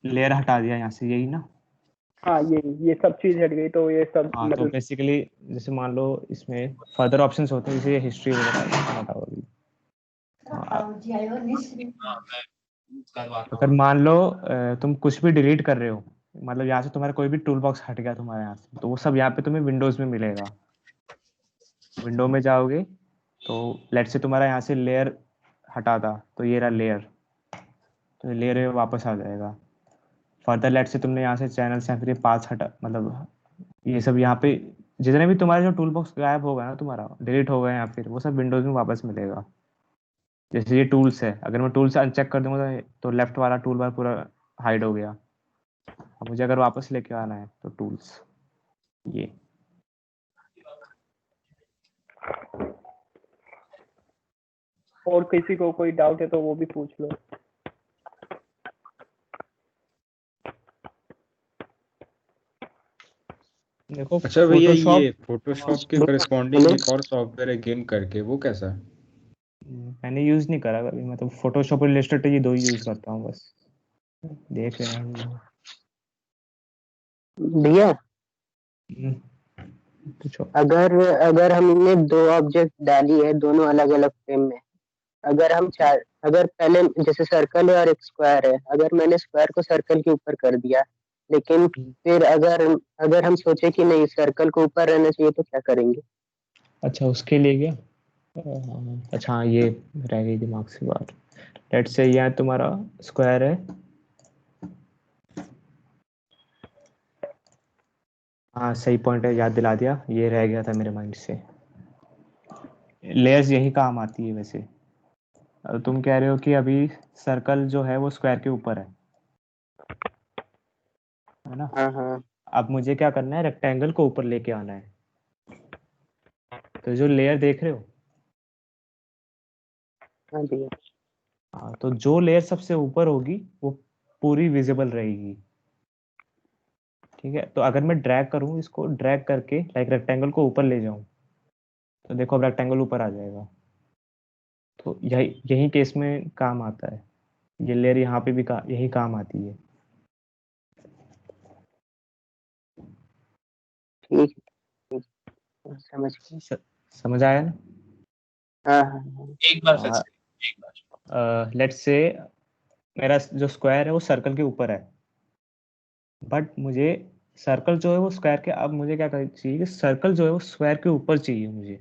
लेयर हटा दिया यहाँ से, यही ना? हाँ, ये सब चीज हट गई, तो ये सब हाँ, तो मतलब बेसिकली जैसे मान लो इसमें फर्दर ऑप्शंस होते हैं, जैसे हिस्ट्री वगैरह बताओ अभी। हाँ, मैं करवाता अगर हूँ। मान लो तुम कुछ भी डिलीट कर रहे हो, मतलब यहाँ से तुम्हारा कोई भी टूल बॉक्स हट गया तुम्हारे यहाँ से, तो वो सब यहाँ पे तुम्हें विंडोज में मिलेगा। विंडो में जाओगे तो लेट से तुम्हारा यहाँ से लेयर हटा था, तो ये रहा लेयर, तो लेयर वापस आ जाएगा। फर्दर लेट से तुमने यहाँ से चैनल से फिर ये पास हटा, मतलब ये सब यहाँ पे जितने भी तुम्हारे जो टूल बॉक्स गायब होगा ना तुम्हारा, डिलीट हो गया या फिर वो सब विंडोज में वापस मिलेगा। जैसे ये टूल्स है, अगर मैं टूल से अनचेक कर दूंगा तो लेफ्ट वाला टूल बार पूरा हाइड हो गया। अब मुझे अगर वापस लेके आना है तो टूल्स, ये और किसी को कोई डाउट है तो वो भी पूछ लो। देखो अच्छा भैया, फोटोशॉप। ये फोटोशॉप के करस्पॉन्डिंग एक और सॉफ्टवेयर है गेम करके, वो कैसा है? मैंने यूज नहीं करा कभी, मतलब फोटोशॉप और इलस्ट्रेटर ये दो ही यूज करता हूँ बस, देख रहे हैं। भैया हम्म, पूछो। अगर अगर हमने दो ऑब्जेक्ट डाली है दोनों अलग अलग फ्रेम में, अगर पहले जैसे सर्कल है और एक स्क्वायर है, अगर मैंने स्क्वायर को सर्कल के ऊपर कर दिया, लेकिन फिर अगर अगर हम सोचे कि नहीं सर्कल को ऊपर रहना चाहिए, तो क्या करेंगे? अच्छा, उसके लिए क्या? अच्छा हाँ, ये रह गई दिमाग से बात। लेट्स से यह तुम्हारा स्क्वायर है, हाँ सही पॉइंट है, याद दिला दिया, ये रह गया था मेरे माइंड से। लेयर्स यही काम आती है वैसे। तुम कह रहे हो कि अभी सर्कल जो है वो स्क्वायर के ऊपर है ना? हाँ हाँ अब मुझे क्या करना है, रेक्टेंगल को ऊपर लेके आना है। तो जो लेयर देख रहे हो, हाँ भैया। हाँ, तो जो लेयर सबसे ऊपर होगी वो पूरी विजिबल रहेगी। ठीक है, तो अगर मैं ड्रैग करूं, इसको ड्रैग करके लाइक रेक्टेंगल को ऊपर ले जाऊं, तो देखो अब रेक्टेंगल ऊपर आ जाएगा। तो यही यही केस में काम आता है, ये लेयर यहाँ पे भी यही काम आती है। ठीक है, समझ गया। समझ आया ना? हाँ हाँ हाँ। एक बार फिर से, एक बार। लेट्स से मेरा जो स्क्वायर है वो सर्कल के ऊपर है, बट मुझे सर्कल जो है वो स्क्वायर के, अब मुझे क्या करना चाहिए कि सर्कल जो है वो स्क्वायर के ऊपर चाहिए मुझे।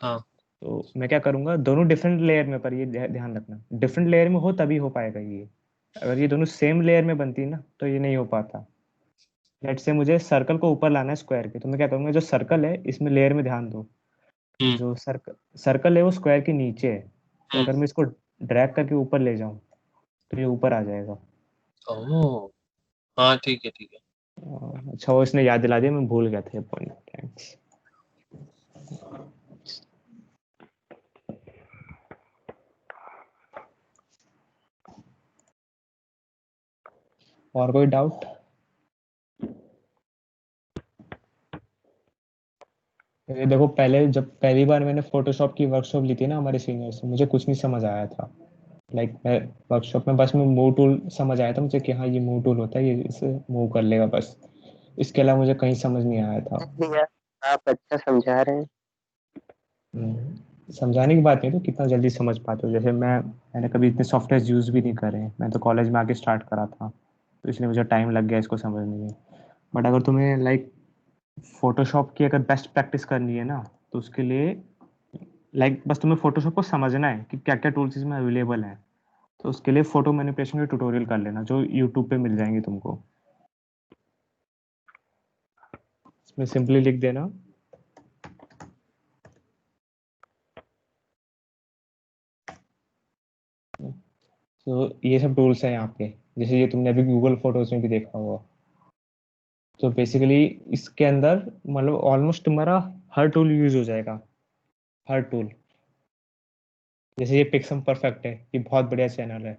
हाँ तो मैं क्या करूंगा, दोनों डिफरेंट लेयर में, पर ये ध्यान रखना डिफरेंट लेयर में हो तभी हो पाएगा ये। अगर ये दोनों सेम लेयर में बनती ना तो ये नहीं हो पाता। लेट्स से मुझे सर्कल को ऊपर लाना है स्क्वायर के, तो मैं क्या करूंगा, जो सर्कल है इसमें लेयर में ध्यान दो, जो सर्कल है वो स्क्वायर के नीचे है, तो अगर मैं इसको ड्रैग करके ऊपर ले जाऊं तो ये ऊपर आ जाएगा। ओह हाँ ठीक है ठीक है। अच्छा वो इसने याद दिला दिया, मैं भूल गया था ये पॉइंट, थैंक्स। और कोई डाउट? ये देखो, पहले जब पहली बार मैंने फोटोशॉप की वर्कशॉप ली थी ना हमारे सीनियर से, मुझे कुछ नहीं समझ आया था। लाइक मैं वर्कशॉप में बस मैं मूव टूल समझ आया था मुझे कि हाँ ये मूव टूल होता है, ये इसे मूव कर लेगा बस। इसके अलावा मुझे कहीं समझ नहीं आया था। आप अच्छा समझा रहे हैं। समझाने की बात नहीं तो कितना जल्दी समझ पाते हो। जैसे मैंने कभी इतने सॉफ्टवेयर यूज़ भी नहीं करे हैं, मैं तो कॉलेज में आके स्टार्ट करा था, तो इसलिए मुझे टाइम लग गया इसको समझने में। बट अगर तुम्हें लाइक फोटोशॉप की अगर बेस्ट प्रैक्टिस करनी है ना, तो उसके लिए लाइक बस तुम्हें फोटोशॉप को समझना है कि क्या क्या टूल्स इसमें अवेलेबल हैं। तो उसके लिए फोटो मैनिपुलेशन के ट्यूटोरियल कर लेना, जो यूट्यूब पे मिल जाएंगे तुमको। इसमें सिंपली लिख देना तो ये सब टूल्स हैं यहाँ पे, जैसे ये तुमने अभी गूगल फोटोज में भी देखा होगा। तो बेसिकली इसके अंदर मतलब ऑलमोस्ट तुम्हारा हर टूल यूज हो जाएगा, हर टूल। जैसे ये पिक्सम परफेक्ट है, ये बहुत बढ़िया चैनल है,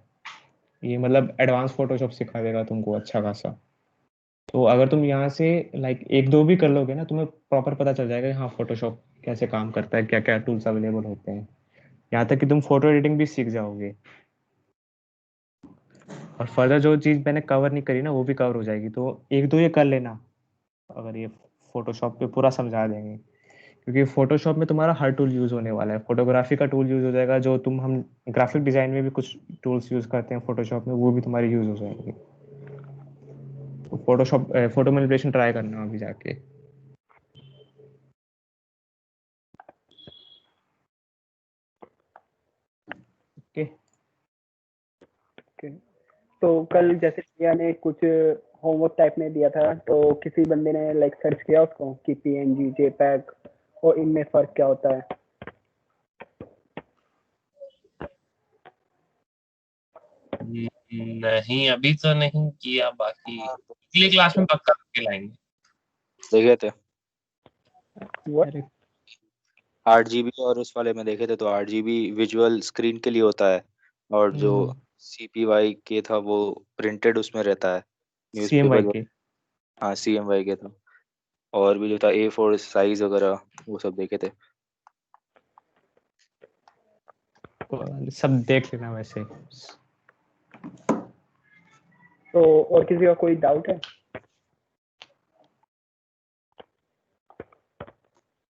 ये मतलब एडवांस फोटोशॉप सिखा देगा तुमको अच्छा खासा। तो अगर तुम यहाँ से लाइक एक दो भी कर लोगे ना, तुम्हें प्रॉपर पता चल जाएगा हाँ फोटोशॉप कैसे काम करता है, क्या क्या टूल्स अवेलेबल होते हैं। यहाँ तक कि तुम फोटो एडिटिंग भी सीख जाओगे, और फर्दर जो चीज़ मैंने कवर नहीं करी ना वो भी कवर हो जाएगी। तो एक दो ये कर लेना, अगर ये फोटोशॉप पे पूरा समझा देंगे, क्योंकि फोटोशॉप में तुम्हारा हर टूल यूज होने वाला है। फोटोग्राफी का टूल यूज हो जाएगा, जो हम ग्राफिक डिजाइन में भी कुछ टूल्स यूज करते हैं फोटोशॉप में, वो भी तुम्हारे यूज हो जाएंगे। तो फोटोशॉप फोटो मैनिपुलेशन ट्राई करना अभी जाके। ओके तो कल जैसे भैया ने कुछ होमवर्क टाइप में दिया था, तो किसी बंदे ने लाइक सर्च किया उसको कि पीएनजी जेपैग और इनमें फर्क क्या होता है? नहीं अभी तो नहीं किया, बाकी अगली क्लास में पक्का करके लाएंगे। देखे थे What? 8 GB और उस वाले में देखे थे, तो 8 GB विजुअल स्क्रीन के लिए होता है, और जो CPY के था वो प्रिंटेड उसमें रहता है, CMY न्यूज़पेपर। के। हाँ CMY के था, और भी जो था A4 साइज वगैरह वो सब देखे थे। सब देख लेना वैसे। तो और किसी का कोई डाउट है?